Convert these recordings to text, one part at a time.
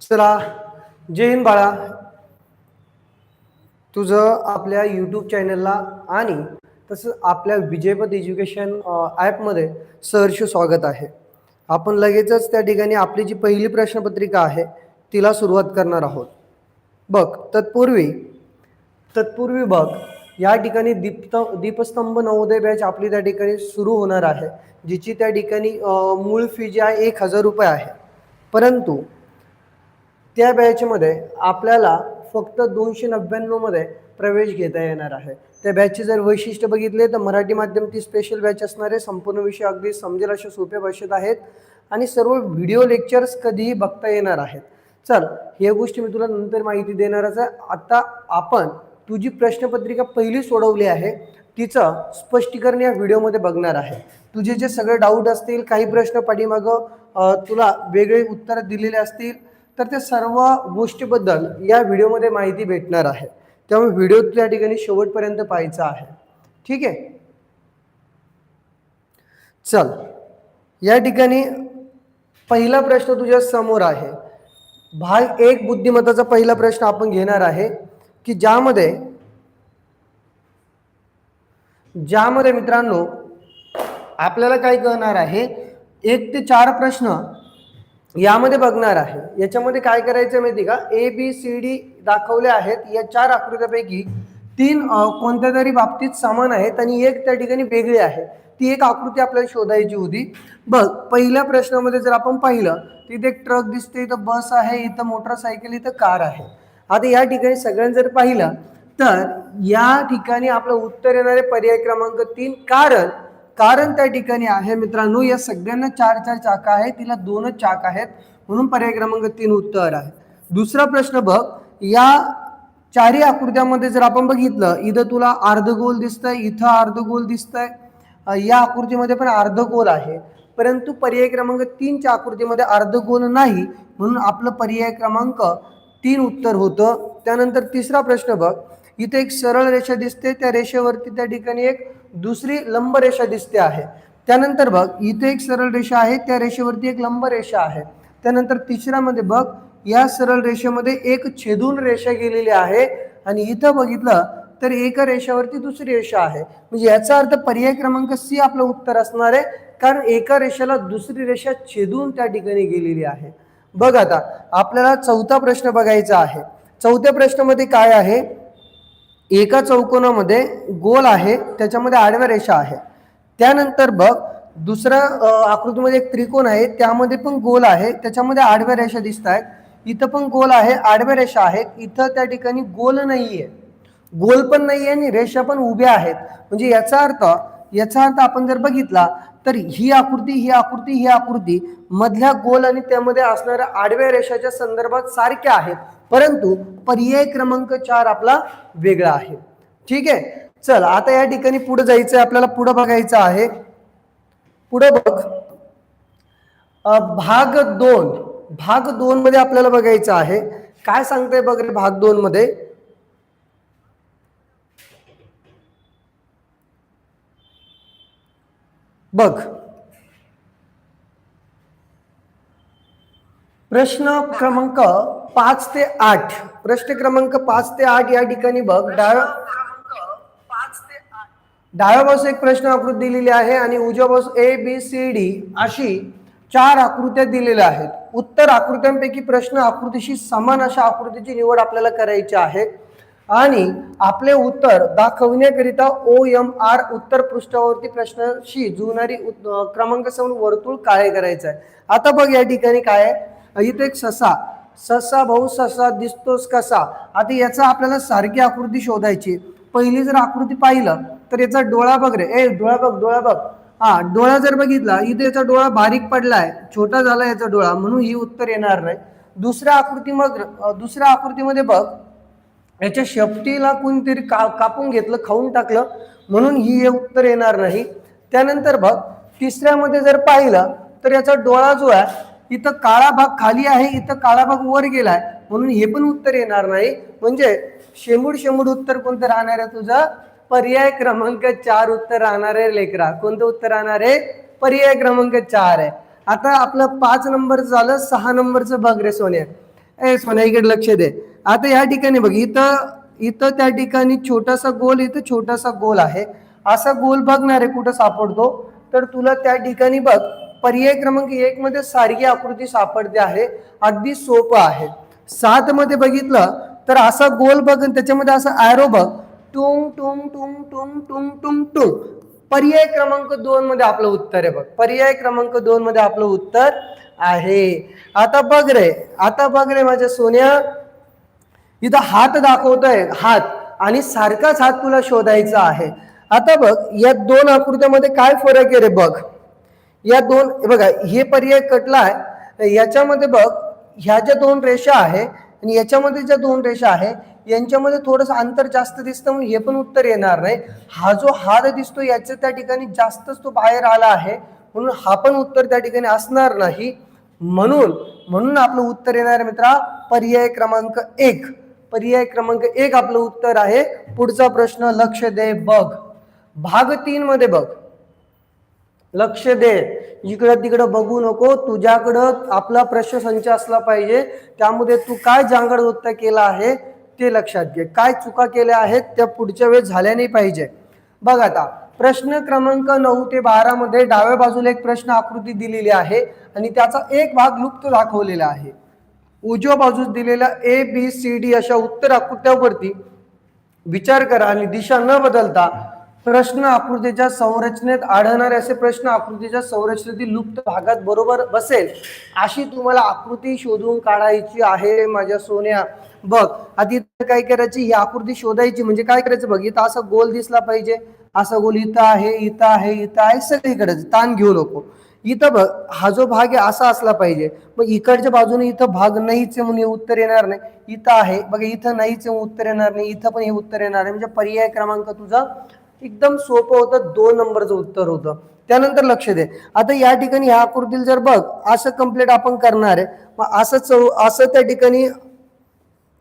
चला, जय हिंद बाळा. तुझं आपल्या यूट्यूब चॅनलला आणि तसंच आपल्या विजयपथ एज्युकेशन ॲपमध्ये सहर्ष स्वागत आहे. आपण लगेचच त्या ठिकाणी आपली जी पहिली प्रश्नपत्रिका आहे तिला सुरुवात करणार आहोत. बघ, तत्पूर्वी बघ, या ठिकाणी दीपस्तंभ नवोदय बॅच आपली त्या ठिकाणी सुरू होणार आहे, जिची त्या ठिकाणी मूळ फी जी आहे 1000 रुपये आहे. परंतु त्या बॅचमध्ये आपल्याला फक्त 299 मध्ये प्रवेश घेता येणार आहे. त्या बॅचचे जर वैशिष्ट्य बघितले तर मराठी माध्यम ती स्पेशल बॅच असणार आहे. संपूर्ण विषय अगदी समजेल अशा सोप्या भाषेत आहेत आणि सर्व व्हिडिओ लेक्चर्स कधीही बघता येणार आहेत. चल, या गोष्टी मी तुला नंतर माहिती देणारच आहे. आता आपण तुझी प्रश्नपत्रिका पहिली सोडवली आहे तिचं स्पष्टीकरण या व्हिडिओमध्ये बघणार आहे. तुझे जे सगळे डाऊट असतील, काही प्रश्न पाठीमागं तुला वेगळे उत्तर दिलेले असतील, तर त्या सर्व गोष्टीबद्दल या व्हिडिओमध्ये माहिती भेटणार आहे. त्यामुळे व्हिडिओ त्या ठिकाणी शेवटपर्यंत पाहायचा आहे. ठीक आहे. चल, या ठिकाणी पहिला प्रश्न तुझ्या समोर आहे. भाग 1 बुद्धिमत्ताचा पहिला प्रश्न आपण घेणार आहे की ज्यामध्ये मित्रांनो आपल्याला काय करणार आहे, 1 ते 4 प्रश्न यामध्ये बघणार आहे. याच्यामध्ये काय करायचं माहिती का, ABCD दाखवले आहेत. या 4 आकृत्यापैकी 3 कोणत्या तरी बाबतीत समान आहेत आणि 1 त्या ठिकाणी वेगळी आहे. ती एक आकृती आपल्याला शोधायची होती. बघ, पहिल्या प्रश्नामध्ये जर आपण पाहिलं तर इथे एक ट्रक दिसते, इथं बस आहे, इथं मोटरसायकल, इथं कार आहे. आता या ठिकाणी सगळ्यांनी जर पाहिलं तर या ठिकाणी आपलं उत्तर येणारे पर्याय क्रमांक 3 कारण त्या ठिकाणी आहे मित्रांनो, या सगळ्यांना 4 चाका आहेत, तिला 2च चाक आहेत, म्हणून पर्याय क्रमांक 3 उत्तर आहे. दुसरा प्रश्न बघ, या 4 आकृत्यामध्ये जर आपण बघितलं, इथं तुला अर्धगोल दिसतंय, इथं अर्धगोल दिसतंय, या आकृतीमध्ये पण अर्धगोल आहे, परंतु पर्याय क्रमांक 3च्या आकृतीमध्ये अर्धगोल नाही, म्हणून आपलं पर्याय क्रमांक 3 उत्तर होतं. त्यानंतर तिसरा प्रश्न बघ, इथे एक सरळ रेषा दिसते, त्या रेषेवरती त्या ठिकाणी एक दुसरी लंब रेषा दिसते आहे. त्यानंतर बघ, इथे एक सरळ रेषा आहे, त्या रेषेवरती एक लंब रेषा आहे. त्यानंतर तिसऱ्यामध्ये बघ, या सरळ रेषेमध्ये एक छेदून रेषा गेलेली आहे आणि इथं बघितलं तर एका रेषावरती दुसरी रेषा आहे. म्हणजे याचा अर्थ पर्याय क्रमांक C आपलं उत्तर असणार आहे, कारण एका रेषेला दुसरी रेषा छेदून त्या ठिकाणी गेलेली आहे. बघ, आता आपल्याला चौथा प्रश्न बघायचा आहे. चौथ्या प्रश्नामध्ये काय आहे, एका चौकोनामध्ये गोल आहे, त्याच्यामध्ये आडव्या रेषा आहे. त्यानंतर बघ, दुसऱ्या आकृतीमध्ये एक त्रिकोण आहे, त्यामध्ये पण गोल आहे, त्याच्यामध्ये आडव्या रेषा दिसत आहेत. इथं पण गोल आहे, आडव्या रेषा आहेत. इथं त्या ठिकाणी गोल नाहीये, गोल पण नाहीये आणि रेषा पण उभ्या आहेत. म्हणजे याचा अर्थ आपण जर बघितला तर ही आकृती मधल्या गोल आणि त्यामध्ये असणाऱ्या आडव्या रेषाच्या संदर्भात सारख्या आहेत, परंतु पर्याय क्रमांक 4 आपला वेगळा आहे. ठीक आहे. चल, आता या ठिकाणी पुढे जायचं आहे, आपल्याला पुढे बघायचं आहे. पुढे बघ, भाग 2 मध्ये आपल्याला बघायचं आहे. काय सांगतंय बघ रे भाग 2 मध्ये. बघ, प्रश्न क्रमांक 5 ते 8 या ठिकाणी बघ, डाव्या बाजूस एक प्रश्न आकृती दिलेली आहे आणि उजव्या बाजूस ABCD अशी 4 आकृत्या दिलेल्या आहेत. उत्तर आकृत्यांपैकी प्रश्न आकृतीशी समान अशा आकृतीची निवड आपल्याला करायची आहे आणि आपले उत्तर दाखवण्याकरिता OMR उत्तर पृष्ठावरती प्रश्नाशी जुळणारी क्रमांक समान वर्तुळ काळे करायचं आहे. आता बघ, या ठिकाणी काय आहे, इथे एक ससा भाऊ ससा दिसतोस कसा. आता याचा आपल्याला सारखी आकृती शोधायची. पहिली जर आकृती पाहिलं तर याचा डोळा बघ रे, डोळा बघ. हा, डोळा जर बघितला, इथे याचा डोळा बारीक पडलाय, छोटा झाला याचा डोळा, म्हणून ही उत्तर येणार नाही. दुसऱ्या आकृतीमध्ये बघ, याच्या शेपटीला कोणतरी कापून घेतलं, खाऊन टाकलं, म्हणून ही उत्तर येणार नाही. त्यानंतर बघ, तिसऱ्यामध्ये जर पाहिलं तर याचा डोळा जो आहे, इथं काळा भाग खाली आहे, इथं काळा भाग वर गेलाय, म्हणून हे पण उत्तर येणार नाही. म्हणजे शेंबूड उत्तर कोणतं राहणार आहे तुझं, पर्याय क्रमांक 4 उत्तर राहणार आहे लेकरा. कोणतं उत्तर राहणार आहे, पर्याय क्रमांक 4 आहे. आता आपलं 5 नंबर झालं, 6 नंबरचं बघ रे सोन्या. ए सोन्या इकडे लक्ष दे. आता या ठिकाणी बघ, इथं त्या ठिकाणी छोटासा गोल, इथं छोटासा गोल आहे. असा गोल बघणार आहे कुठं सापडतो, तर तुला त्या ठिकाणी बघ पर्याय क्रमांक 1 मध्ये सारखी आकृती सापडते आहे. अगदी सोपं आहे. 7 मध्ये बघितलं तर असा गोल बघ, त्याच्यामध्ये असा ॲरो बघ, टुंग टुंग टुंग टुंग टुंग टुंग टुंग. पर्याय क्रमांक 2 मध्ये आपलं उत्तर आहे बघ. पर्याय क्रमांक 2 मध्ये आपलं उत्तर आहे. आता बघ रे माझ्या सोन्या, इथं हात दाखवतोय, हात, आणि सारखाच हात तुला शोधायचा आहे. आता बघ या 2 आकृत्यामध्ये काय फरक आहे रे बघ. या 2 बघा, हे पर्याय कटलाय, याच्यामध्ये बघ ह्या ज्या 2 रेषा आहे आणि याच्यामध्ये ज्या 2 रेषा आहे यांच्यामध्ये थोडंसं अंतर जास्त दिसतं, म्हणून हे पण उत्तर येणार नाही. हा जो हात दिसतो याच्या त्या ठिकाणी जास्तच तो बाहेर आला आहे, म्हणून हा पण उत्तर त्या ठिकाणी असणार नाही. म्हणून आपलं उत्तर येणार आहे मित्रा पर्याय क्रमांक 1. पर्याय क्रमांक 1 आपलं उत्तर आहे. पुढचा प्रश्न लक्ष दे बघ. भाग 3 मध्ये बघ, लक्ष दे, इकडं तिकडं बघू नको. तुझ्याकडं आपला प्रश्न संच असला पाहिजे, त्यामध्ये तू काय जांगड उत्तर केला आहे ते लक्षात घे. काय चुका केल्या आहेत त्या पुढच्या वेळेस झाल्या नाही पाहिजे. बघ आता प्रश्न क्रमांक 9 ते 12 मध्ये डाव्या बाजूला एक प्रश्न आकृती दिलेली आहे आणि त्याचा एक भाग लुप्त दाखवलेला आहे. उजव्या बाजूस दिलेल्या ABCD अशा उत्तर आकृत्यावरती विचार करा आणि दिशा न बदलता प्रश्न आकृतीच्या संरचनेत आढळणारे असे प्रश्न आकृतीच्या संरचनेतील लुप्त भागात बरोबर बसेल अशी तुम्हाला आकृती शोधून काढायची आहे माझ्या सोन्या. बघ आधी काय करायची, ही आकृती शोधायची. म्हणजे काय करायचं बघ, इथं असा गोल दिसला पाहिजे, असा गोल इथं आहे, इथं आहे, इथं आहे, सगळीकडे ताण घेऊ नको. इथं बघ हा जो भाग आहे असा असला पाहिजे. मग इकडच्या बाजूने इथं भाग नाहीच आहे म्हणून हे उत्तर येणार नाही. इथं आहे बघा, इथं नाहीच आहे उत्तर येणार नाही, इथं पण हे उत्तर येणार नाही. म्हणजे पर्याय क्रमांक तुझा एकदम सोपं होतं, 2 नंबरचं उत्तर होतं. त्यानंतर लक्ष दे, आता या ठिकाणी ह्या आकृतीला जर बघ असं कंप्लीट आपण करणार आहे, मग असं त्या ठिकाणी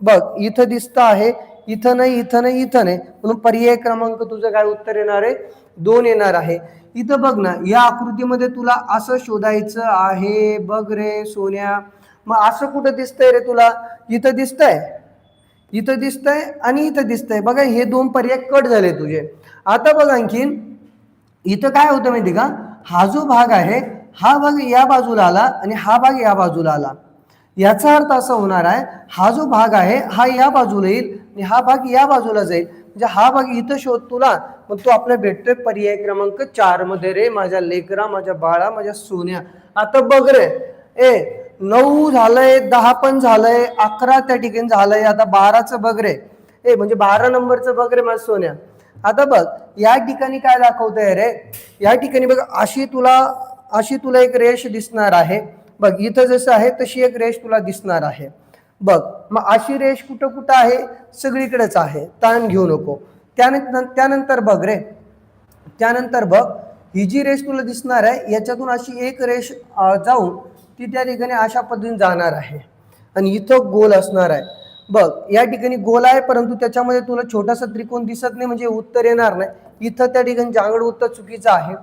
बघ इथं दिसतं आहे, इथं नाही, इथं नाही, इथं नाही, म्हणून पर्याय क्रमांक तुझं काय उत्तर येणार आहे, 2 येणार आहे. इथं बघ ना, या आकृतीमध्ये तुला असं शोधायचं आहे बघ रे सोन्या. मग असं कुठं दिसतंय रे तुला, इथं दिसतंय, इथं दिसतंय आणि इथं दिसतंय. बघा हे 2 पर्याय कट झाले तुझे. आता बघ आणखीन इथं काय होतं माहिती का, हा जो भाग आहे हा भाग या बाजूला आला आणि हा भाग या बाजूला आला. याचा अर्थ असा होणार आहे, हा जो भाग आहे हा या बाजूला येईल आणि हा भाग या बाजूला जाईल. म्हणजे हा भाग इथं शोध तुला, मग तो आपला भेटतोय पर्याय क्रमांक 4 मध्ये रे माझ्या लेकरा, माझ्या बाळा, माझ्या सोन्या. आता बघ रे, 9 झालंय, 10 पण झालंय, 11 त्या ठिकाणी झालंय, आता 12चं बघ रे. म्हणजे 12 नंबरचं बघ रे माझ्या सोन्या. आता बघ या ठिकाणी काय दाखवतंय रे, या ठिकाणी बघ अशी तुला एक रेष दिसणार आहे बघ. इथं जसं आहे तशी एक रेष तुला दिसणार आहे बघ. मग अशी रेष कुठं कुठं आहे, सगळीकडेच आहे, ताण घेऊ नको. त्यानंतर बघ रे, त्यानंतर बघ ही जी रेष तुला दिसणार आहे याच्यातून अशी एक रेष जाऊन ती त्या ठिकाणी अशा पद्धतीने जाणार आहे आणि इथं गोल असणार आहे बघ. या ठिकाणी गोल आहे परंतु त्याच्यामध्ये तुला छोटासा त्रिकोण दिसत नाही, म्हणजे उत्तर येणार नाही. इथं त्या ठिकाणी जांगड उत्तर चुकीचं आहे.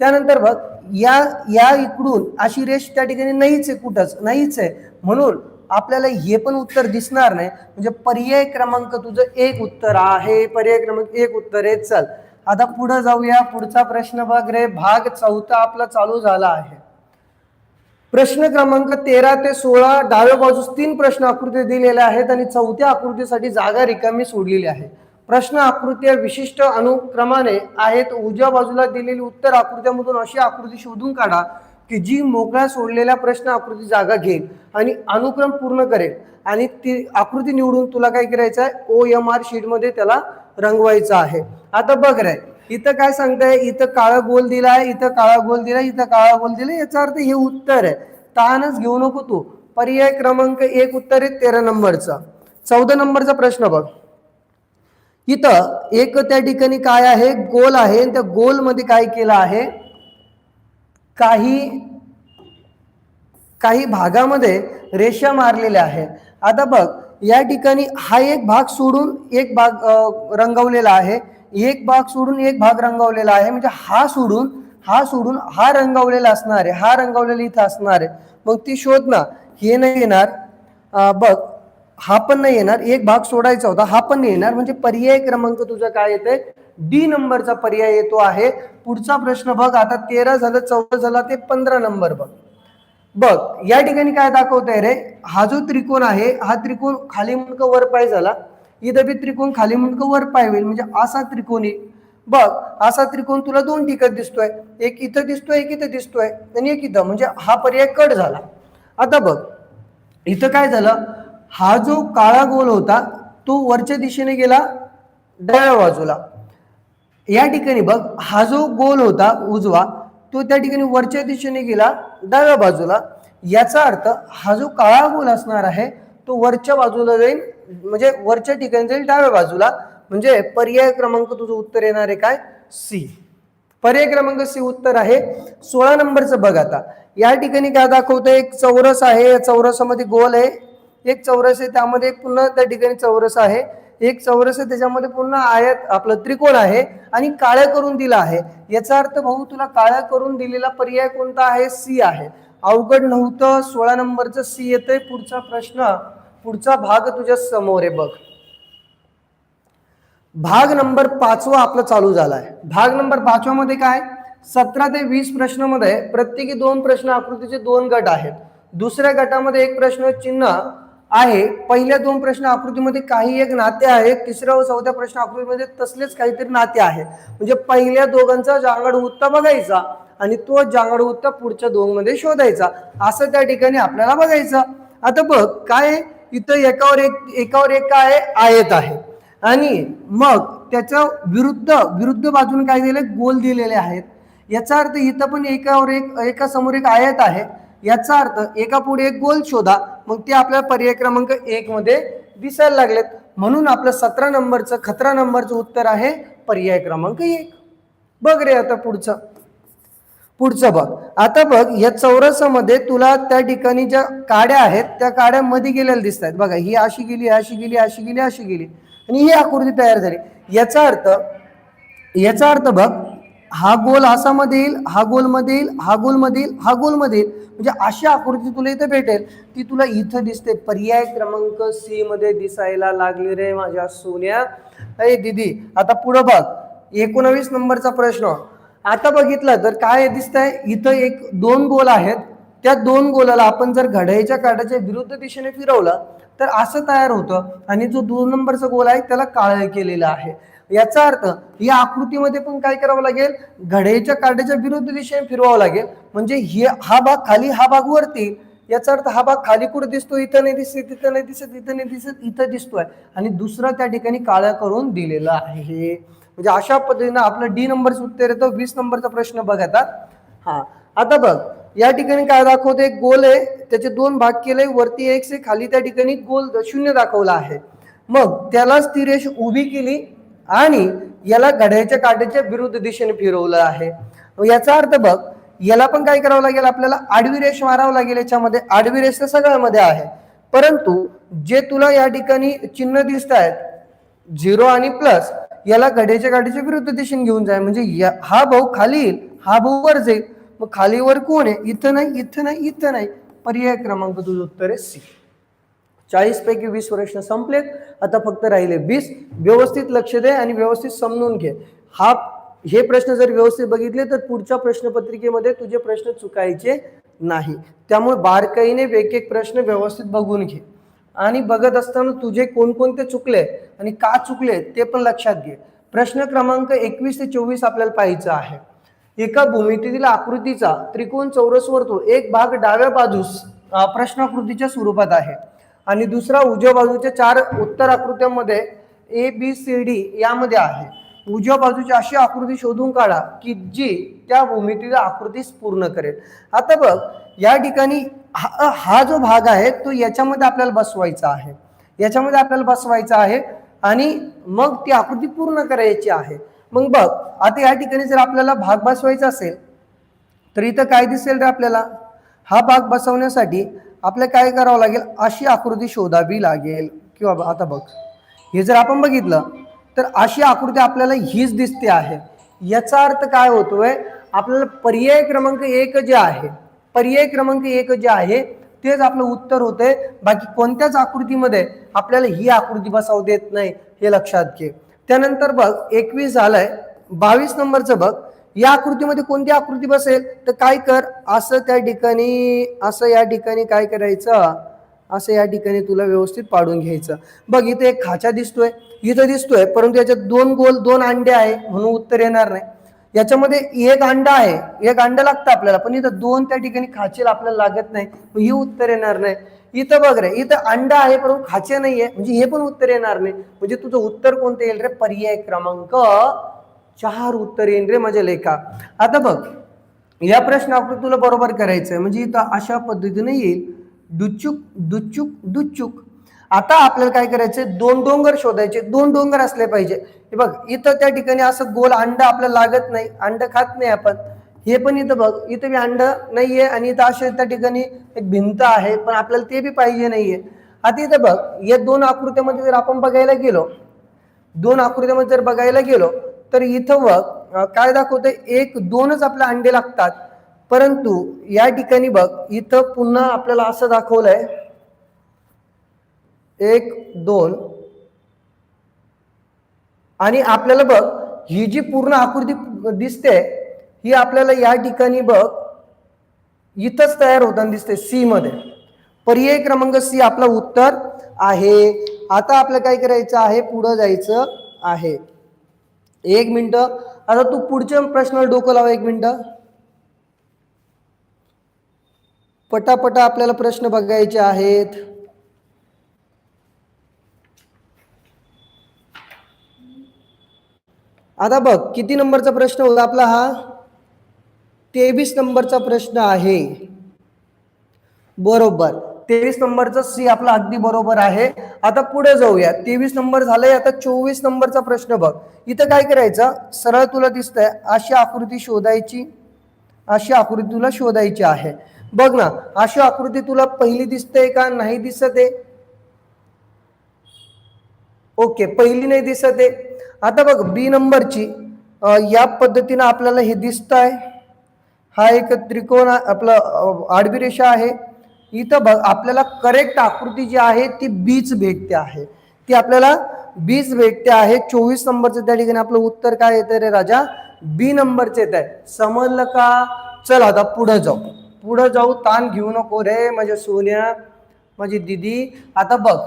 त्यानंतर बघ या इकडून अशी रेष त्या ठिकाणी नाहीच आहे, कुठंच नाहीच आहे, म्हणून आपल्याला हे पण उत्तर दिसणार नाही. म्हणजे पर्याय क्रमांक तुझं 1 उत्तर आहे. पर्याय क्रमांक 1 उत्तर आहे. चल आता पुढे जाऊया. पुढचा प्रश्न बघ रे, भाग 4 आपला चालू झाला आहे. प्रश्न क्रमांक 13 ते 16 डाव्या बाजूस 3 प्रश्न आकृती दिलेल्या आहेत आणि 4थ्या आकृतीसाठी जागा रिकामी सोडलेली आहे. प्रश्न आकृत्या विशिष्ट अनुक्रमाने आहेत. उजव्या बाजूला दिलेली उत्तर आकृत्यामधून अशी आकृती शोधून काढा की जी मोकळ्या सोडलेल्या प्रश्न आकृती जागा घेईल आणि अनुक्रम पूर्ण करेल. आणि ती आकृती निवडून तुला काय करायचं आहे, OMR शीट मध्ये त्याला रंगवायचं आहे. आता बघ रे, इथं काय सांगताय, इथं काळा गोल दिलाय, इथं काळा गोल दिलाय, इथं काळा गोल दिलाय, याचा अर्थ हे उत्तर आहे. ताणच घेऊ नको तू. पर्याय क्रमांक 1 उत्तर आहे 13 नंबरचा. 14 नंबरचा प्रश्न बघ. इथं एक त्या ठिकाणी काय आहे, गोल आहे. त्या गोल मध्ये काय केलं आहे, काही भागामध्ये रेषा मारलेल्या आहेत. आता बघ या ठिकाणी हा एक भाग सोडून एक भाग रंगवलेला आहे, एक भाग सोडून एक भाग रंगवलेला आहे. म्हणजे हा सोडून हा सोडून हा रंगवलेला असणार आहे, हा रंगवलेला इथं असणार आहे. मग ती शोध ना. हे नाही येणार, बघ हा पण नाही येणार, एक भाग सोडायचा होता, हा पण नाही येणार. म्हणजे पर्याय क्रमांक तुझा काय येतोय, डी नंबरचा पर्याय येतो आहे. पुढचा प्रश्न बघ, आता 13 झालं, 14 झाला, ते 15 नंबर बघ. बघ या ठिकाणी काय दाखवतंय रे, हा जो त्रिकोण आहे हा त्रिकोण खाली मुंडकं वर पाय झाला, इथं बी त्रिकोण खाली मुंडकं वर पाय होईल, म्हणजे असा त्रिकोण येईल. बघ असा त्रिकोण तुला दोन ठिकाणी दिसतोय, एक इथं दिसतोय, एक इथं दिसतोय आणि एक इथं, म्हणजे हा पर्याय कट झाला. आता बघ इथं काय झालं, हा जो काळा गोल होता तो वरच्या दिशेने गेला डाव्या बाजूला. या ठिकाणी बघ हा जो गोल होता उजवा तो त्या ठिकाणी वरच्या दिशेने गेला डाव्या बाजूला. याचा अर्थ हा जो काळा गोल असणार आहे तो वरच्या बाजूला जाईल, म्हणजे वरच्या ठिकाणी जाईल डाव्या बाजूला. म्हणजे पर्याय क्रमांक तुझं उत्तर येणार आहे काय, सी. पर्याय क्रमांक सी उत्तर आहे. 16 नंबरचं बघ आता. या ठिकाणी काय दाखवतंय, एक चौरस आहे, या चौरसामध्ये गोल आहे, एक चौरस आहे त्यामध्ये पुन्हा त्या ठिकाणी चौरस आहे, एक चौरस आहे त्याच्यामध्ये पुन्हा आयत आपलं त्रिकोण आहे आणि काळ्या करून दिला आहे. याचा अर्थ भाऊ तुला काळ्या करून दिलेला पर्याय कोणता आहे, सी आहे. अवघड नव्हतं, 16 नंबरचं सी येतंय. पुढचा प्रश्न, पुढचा भाग तुझ्या समोर आहे बघ. भाग नंबर 5 आपला चालू झालाय. भाग नंबर 5 मध्ये काय, 17 ते 20 प्रश्नामध्ये प्रत्येकी 2 प्रश्न आकृतीचे 2 गट आहेत. दुसऱ्या गटामध्ये एक प्रश्न चिन्ह आहे. पहिल्या 2 प्रश्न आकृतीमध्ये काही एक नाते आहे, तिसऱ्या व चौथ्या प्रश्न आकृतीमध्ये तसलेच काहीतरी नाते आहे. म्हणजे पहिल्या दोघांचा जांगड उत्तर बघायचा आणि तो जांगड उत्तर पुढच्या 2 मध्ये शोधायचा, असं त्या ठिकाणी आपल्याला बघायचं. आता बघ काय, इथं एकावर एक काय आयत आहे आणि मग त्याच्या विरुद्ध बाजूने काय दिले, गोल दिलेले आहेत. याचा अर्थ इथं पण एका समोर एक आयत आहे. याचा अर्थ एका पुढे एक गोल शोधा. मग ते आपल्याला पर्याय क्रमांक 1 मध्ये दिसायला लागलेत. म्हणून आपलं 17 नंबरचं उत्तर आहे पर्याय क्रमांक 1. बघ रे आता पुढचं बघ. आता बघ या चौरसामध्ये तुला त्या ठिकाणी ज्या काड्या आहेत त्या काड्या मध्ये गेलेल्या दिसत आहेत बघा. ही अशी गेली, अशी गेली, अशी गेली, अशी गेली आणि ही आकृती तयार झाली. याचा अर्थ बघ, हा गोल असा मध्ये येईल, हा गोल मध्ये येईल, हा गोल मध्ये येईल, हा गोल मध्ये येईल, म्हणजे अशी आकृती तुला इथे भेटेल. ती तुला इथं दिसते, पर्याय क्रमांक सी मध्ये दिसायला लागली रे माझ्या सोन्या. अरे दीदी आता पुढे बघ, 19 नंबरचा प्रश्न. आता बघितलं तर काय दिसतंय, इथं 2 गोल आहेत. त्या 2 गोलाला आपण जर घड्याळाच्या काट्याच्या विरुद्ध दिशेने फिरवलं तर असं तयार होतं आणि जो 2 नंबरचा गोल आहे त्याला काळं केलेलं आहे. याचा अर्थ या आकृतीमध्ये पण काय करावं लागेल, घड्याळाच्या काट्याच्या विरुद्ध दिशेने फिरवावं लागेल. म्हणजे हा भाग खाली, हा भाग वरती. याचा अर्थ हा भाग खाली कुठे दिसतो, इथं नाही दिसत, तिथं नाही दिसत, इथं नाही दिसत, इथं दिसतोय आणि दुसरा त्या ठिकाणी काळा करून दिलेला आहे. म्हणजे अशा पद्धतीने आपलं डी नंबरचं उत्तर येतं. 20 नंबरचा प्रश्न बघ आता. आता बघ या ठिकाणी काय दाखवते, एक गोल आहे, त्याचे 2 भाग केले, वरती x आहे, खाली त्या ठिकाणी गोल 0 दाखवला आहे. मग त्यालाच ती रेष उभी केली आणि याला घड्याळाच्या काट्याच्या विरुद्ध दिशेने फिरवलं आहे. याचा अर्थ बघ, याला पण काय करावं लागेल, आपल्याला आडवी रेष मारावं लागेल. याच्यामध्ये आडवी रेष तर सगळ्यामध्ये आहे, परंतु जे तुला या ठिकाणी चिन्ह दिसत आहेत 0 आणि प्लस, याला घड्याळाच्या काट्याच्या विरुद्ध दिशेने घेऊन जाय. म्हणजे हा भाऊ खाली येईल, हा भाऊ वर जाईल. मग खाली वर कोण आहे, इथं नाही, इथं नाही, इथं नाही. पर्याय क्रमांक तुझं उत्तर आहे सी. 40 पैकी 20 प्रश्न संपलेत. आता फक्त राहिले 20. व्यवस्थित लक्ष दे आणि व्यवस्थित समजून घे. हे प्रश्न जर व्यवस्थित बघितले तर पुढच्या प्रश्नपत्रिकेमध्ये तुझे प्रश्न चुकायचे नाही. त्यामुळे बारकाईने एक प्रश्न व्यवस्थित बघून घे आणि बघत असताना तुझे कोणकोणते चुकले आणि का चुकले ते पण लक्षात घे. प्रश्न क्रमांक 21 ते 24 आपल्याला पाहायचा आहे. एका भूमितीतील आकृतीचा त्रिकोण, चौरस, वर्तुळ एक भाग डाव्या बाजूस प्रश्नाकृतीच्या स्वरूपात आहे आणि दुसरा उजव्या बाजूच्या 4 उत्तर आकृत्यांमध्ये ABCD यामध्ये आहे. उजव्या बाजूची अशी आकृती शोधून काढा की जी त्या भूमितीतील आकृतीस पूर्ण करेल. आता बघ या ठिकाणी हा जो भाग आहे तो याच्यामध्ये आपल्याला बसवायचा आहे, आणि मग ती आकृती पूर्ण करायची आहे. मग बघ आता या ठिकाणी जर आपल्याला भाग बसवायचा असेल तर इथं काय दिसेल रे आपल्याला, हा भाग बसवण्यासाठी आपल्याला काय करावं लागेल, अशी आकृती शोधावी लागेल. किंवा आता बघ हे जर आपण बघितलं तर अशी आकृती आपल्याला हीच दिसते आहे. याचा अर्थ काय होतोय, आपल्याला पर्याय क्रमांक 1 जे आहे, पर्याय क्रमांक 1 जे आहे तेच आपलं उत्तर होतंय. बाकी कोणत्याच आकृतीमध्ये आपल्याला ही आकृती बसवू देत नाही, हे लक्षात घे. त्यानंतर बघ 21 झालंय, 22 नंबरचं बघ. या आकृतीमध्ये कोणती आकृती बसेल, तर काय कर, असं त्या ठिकाणी, असं या ठिकाणी काय करायचं, असं या ठिकाणी तुला व्यवस्थित पाडून घ्यायचं. बघ इथे एक खाचा दिसतोय, इथं दिसतोय, परंतु याच्यात 2 गोल 2 अंडे आहे म्हणून उत्तर येणार नाही. याच्यामध्ये एक अंडा आहे, एक अंडा लागतं आपल्याला, पण इथं 2 त्या ठिकाणी खाचेला आपल्याला लागत नाही, ही उत्तर येणार नाही. इथं बघ रे, इथं अंडा आहे परंतु खाचे नाहीये, म्हणजे हे पण उत्तर येणार नाही. म्हणजे तुझं उत्तर कोणतं येईल रे, पर्याय क्रमांक 4 उत्तर येईल रे माझ्या लेखा. आता बघ या प्रश्न आपण तुला बरोबर करायचंय, म्हणजे इथं अशा पद्धतीने येईल, दुचुक दुचुक दुचुक. आता आपल्याला काय करायचंय, 2 डोंगर शोधायचे, 2 डोंगर असले पाहिजे. हे बघ इथं त्या ठिकाणी असं गोल अंड आपल्याला लागत नाही, अंड खात नाही आपण. हे पण इथं बघ, इथं बी अंड नाहीये, आणि इथं अशा त्या ठिकाणी एक भिंत आहे, पण आपल्याला ते बी पाहिजे नाहीये. आता इथं बघ या 2 आकृत्यामध्ये जर आपण बघायला गेलो, 2 आकृत्यामध्ये जर बघायला गेलो, तर इथं बघ काय दाखवतंय, 1 2च आपल्या अंडे लागतात. परंतु या ठिकाणी बघ इथं पुन्हा आपल्याला असं दाखवलंय 1 2, आणि आपल्याला बघ ही जी पूर्ण आकृती दिसते ही आपल्याला या ठिकाणी बघ इथंच तयार होताना दिसते, सी मध्ये. पर्याय क्रमांक सी आपलं उत्तर आहे. आता आपल्याला काय करायचं आहे, पुढं जायचं आहे. 1 मिनिट, आता तू पुढच्या प्रश्नाला डोकं लावा. 1 मिनिट, पटापटा आपल्याला प्रश्न बघायचे आहेत. आता बघ किती नंबरचा प्रश्न होता आपला हा, 23 नंबरचा प्रश्न आहे. बरोबर, 23 नंबरचा सी आपला अगदी बरोबर आहे. आता पुढे जाऊया, 23 नंबर झालंय. आता 24 नंबरचा प्रश्न बघ. इथं काय करायचं, सरळ तुला दिसतंय अशी आकृती शोधायची, अशी आकृती तुला शोधायची आहे. बघ ना, अशी आकृती तुला पहिली दिसते का, नाही दिसत आहे? ओके, पहिली नाही दिसत आहे. आता बघ बी नंबरची या पद्धतीने आपल्याला हे दिसत आहे. हा एक त्रिकोण आपलं आडवी रेषा आहे. इथं बघ आपल्याला करेक्ट आकृती जी आहे ती बीच भेटते आहे, ती आपल्याला बीच भेटते आहे. 24 नंबरचं त्या ठिकाणी आपलं उत्तर काय येतं रे राजा, बी नंबरचं येत आहे. समजलं का? चल आता पुढे जाऊ, पुढे जाऊ, ताण घेऊ नको रे माझ्या सोन्या, माझी दिदी. आता बघ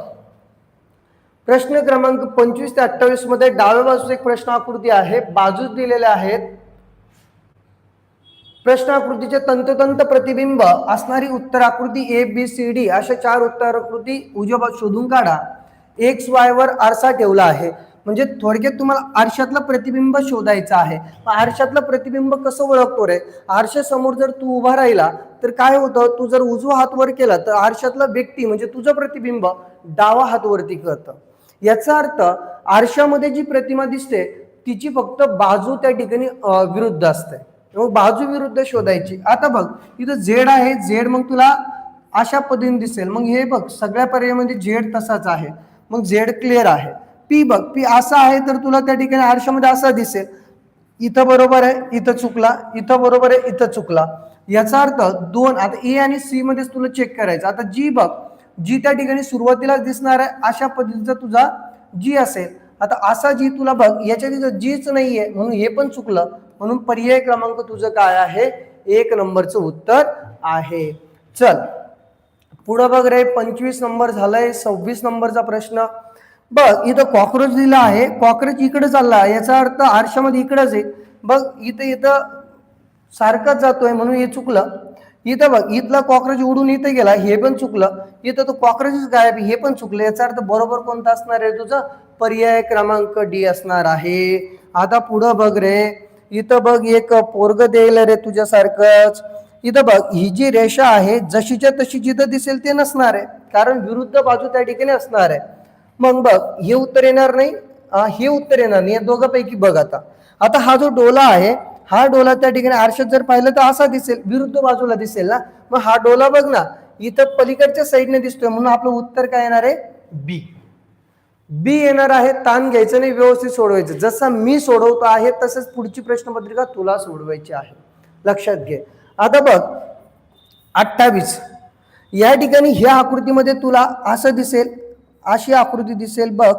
प्रश्न क्रमांक 25 ते 28 मध्ये डाव्या बाजूस एक प्रश्न आकृती आहे, बाजूस दिलेल्या आहेत. प्रश्न आकृतीचे तंतोतंत प्रतिबिंब असणारी उत्तर आकृती ए बी सी डी अशा 4 उत्तर आकृती उजव्या बाजूस शोधून काढा. एक्स वाय वर आरसा ठेवला आहे, म्हणजे थोडक्यात तुम्हाला आरशातलं प्रतिबिंब शोधायचं आहे. आरशातलं प्रतिबिंब कसं ओळखतो रे, आरशासमोर जर तू उभा राहिला तर काय होतं, तू जर उजवा हात वर केला तर आरशातला व्यक्ती म्हणजे तुझं प्रतिबिंब डावा हात वरती करतं. याचा अर्थ आरशामध्ये जी प्रतिमा दिसते तिची फक्त बाजू त्या ठिकाणी विरुद्ध असते, मग बाजू विरुद्ध शोधायची. आता बघ इथं झेड आहे, झेड मग तुला अशा पद्धतीने दिसेल. मग हे बघ सगळ्या पर्यायामध्ये झेड तसाच आहे, मग झेड क्लिअर आहे. पी बघ, पी असा आहे तर तुला त्या ठिकाणी आरशामध्ये असा दिसेल. इथं बरोबर आहे, इथं चुकला, इथं बरोबर आहे, इथं चुकला. याचा अर्थ 2. आता ए आणि सी मध्येच तुला चेक करायचं. आता जी बघ, जी त्या ठिकाणी सुरुवातीला दिसणार आहे अशा पद्धतीचा तुझा जी असेल. आता असा जी तुला बघ याच्या तिथं जीच नाहीये म्हणून हे पण चुकलं, म्हणून पर्याय क्रमांक तुझं काय आहे, 1 नंबरचं उत्तर आहे. चल पुढं बघ रे, 25 नंबर झालंय. 26 नंबरचा प्रश्न बघ. इथं कॉक्रोच दिला आहे, कॉक्रोच इकडे चालला, याचा अर्थ आरशामध्ये इकडेच आहे. बघ इथं सारखाच जातोय म्हणून हे चुकलं. इथं बघ इथला कॉक्रोच उडून इथं गेला, हे पण चुकलं. इथं तो कॉक्रोचच गायब, हे पण चुकलं. याचा अर्थ बरोबर कोणता असणार आहे तुझं, पर्याय क्रमांक डी असणार आहे. आता पुढं बघ रे, इथं बघ एक पोरग द्यायला रे तुझ्यासारखंच. इथं बघ ही जी रेषा आहे जशीच्या तशी जिथं दिसेल ते नसणार आहे, कारण विरुद्ध बाजू त्या ठिकाणी असणार आहे. मग बघ हे उत्तर येणार नाही, हे उत्तर येणार नाही, या दोघांपैकी बघ. आता हा जो डोला आहे, हा डोला त्या ठिकाणी आरशात जर पाहिलं तर असा दिसेल, विरुद्ध बाजूला दिसेल ना. मग हा डोला बघ ना इथं पलीकडच्या साईडने दिसतोय, म्हणून आपलं उत्तर काय येणार आहे, बी. बी येणार आहे. ताण घ्यायचं नाही, व्यवस्थित सोडवायचं. जसं मी सोडवतो आहे तसंच पुढची प्रश्नपत्रिका तुला सोडवायची आहे. लक्षात घे. आता बघ 28 या ठिकाणी ह्या आकृतीमध्ये तुला असं दिसेल, अशी आकृती दिसेल बघ,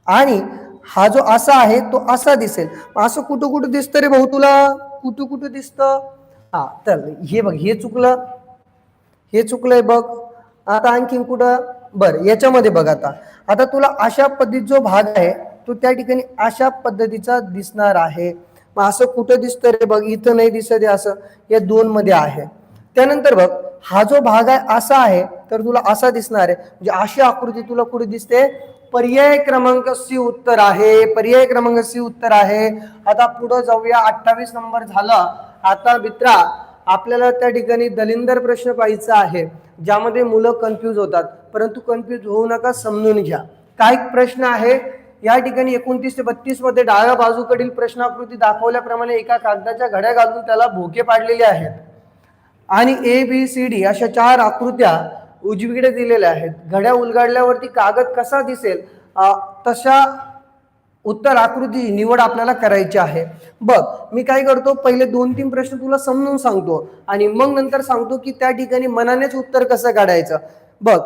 आणि हा जो असा आहे तो असा दिसेल. असं कुठं कुठं दिसतं रे भाऊ तुला, कुठं कुठं दिसतं? हा तर हे बघ, हे चुकलं, हे चुकलंय बघ. आता आणखीन कुठं, बरं याच्यामध्ये बघ. आता आता तुला अशा पद्धतीचा जो भाग आहे तो त्या ठिकाणी अशा पद्धतीचा दिसणार आहे. मग असं कुठं दिसतं रे बघ, इथं नाही दिसत आहे, असं या 2 मध्ये आहे. त्यानंतर बघ हा जो भाग आहे असा आहे तर तुला असा दिसणार आहे. म्हणजे अशी आकृती तुला कुठे दिसते? पर्याय क्रमांक सी उत्तर आहे. पर्याय क्रमांक सी उत्तर आहे. आता पुढे जाऊया. 28 नंबर झाला. आता मित्रा आपल्याला त्या ठिकाणी दलिंदर प्रश्न पाहायचा आहे, ज्यामध्ये मुलं कन्फ्यूज होतात. परंतु कन्फ्यूज होऊ नका, समजून घ्या. काय प्रश्न आहे या ठिकाणी? 29 ते 32 मध्ये डाव्या बाजूकडील प्रश्नाकृती दाखवल्याप्रमाणे एका कागदाच्या घड्या घालून त्याला भोके पाडलेले आहेत आणि ABCD अशा 4 आकृत्या उजवीकडे दिलेल्या आहेत. घड्या उलगडल्यावरती कागद कसा दिसेल तशा उत्तर आकृती निवड आपल्याला करायची आहे. बघ मी काय करतो, पहिले 2-3 प्रश्न तुला समजून सांगतो आणि मग नंतर सांगतो की त्या ठिकाणी मनानेच उत्तर कसं काढायचं. बघ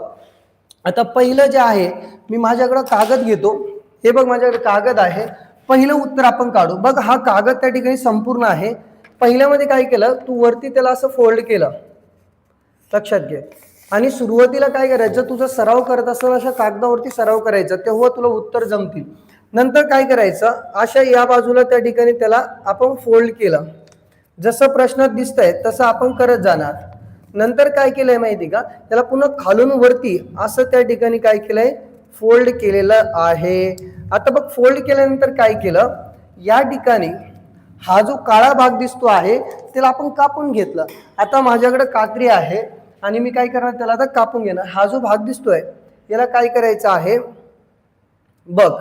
आता पहिलं जे आहे, मी माझ्याकडे कागद घेतो. हे बघ माझ्याकडे कागद आहे. पहिलं उत्तर आपण काढू. बघ हा कागद त्या ठिकाणी संपूर्ण आहे. पहिल्यामध्ये काय केलं, तू वरती त्याला असं फोल्ड केलं, लक्षात घे. आणि सुरुवातीला काय करायचं, तुझा सराव करत असताना अशा कागदावरती सराव करायचा, तेव्हा तुला उत्तर जमतील. नंतर काय करायचं, अशा या बाजूला त्या ठिकाणी त्याला आपण फोल्ड केलं, जसं प्रश्नात दिसतंय तसं आपण करत जाणार. नंतर काय केलंय माहिती का, त्याला पुन्हा खालून वरती असं त्या ठिकाणी काय केलंय, फोल्ड केलेलं आहे. आता बघ फोल्ड केल्यानंतर काय केलं, या ठिकाणी हा जो काळा भाग दिसतो आहे त्याला आपण कापून घेतलं. आता माझ्याकडे कात्री आहे आणि मी काय करणार, त्याला आता कापून घेणार. हा जो भाग दिसतोय याला काय करायचं आहे, बघ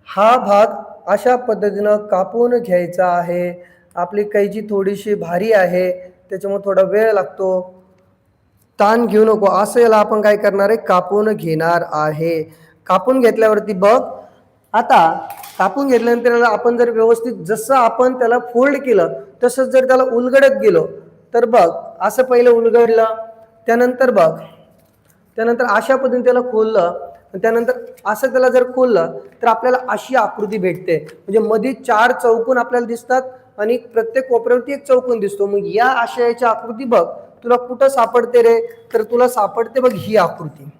हा भाग अशा पद्धतीनं कापून घ्यायचा आहे. आपली कैची थोडीशी भारी आहे त्याच्यामुळे थोडा वेळ लागतो, ताण घेऊ नको. असं याला आपण काय करणार आहे, कापून घेणार आहे. कापून घेतल्यावरती बघ, आता कापून घेतल्यानंतर आपण जर व्यवस्थित जसं आपण त्याला फोल्ड केलं तसंच जर त्याला उलगडत गेलो तर बघ असं पहिलं उलगडलं, त्यानंतर बघ त्यानंतर अशा पद्धतीने त्याला खोललं, त्यानंतर असं त्याला जर खोललं तर आपल्याला अशी आकृती भेटते. म्हणजे मध्ये 4 चौकोन आपल्याला दिसतात आणि प्रत्येक कोपऱ्यावरती एक चौकोन दिसतो. मग या आशयाची आकृती बघ तुला कुठं सापडते रे, तर तुला सापडते बघ ही आकृती.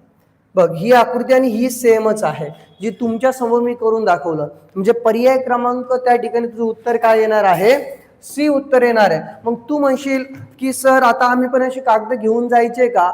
बघ ही आकृती आणि ही सेमच आहे जी तुमच्या समोर मी करून दाखवलं. म्हणजे पर्याय क्रमांक त्या ठिकाणी तुझं उत्तर काय येणार आहे, सी उत्तर येणार आहे. मग तू म्हणशील की सर आता आम्ही पण अशी कागद घेऊन जायचे का?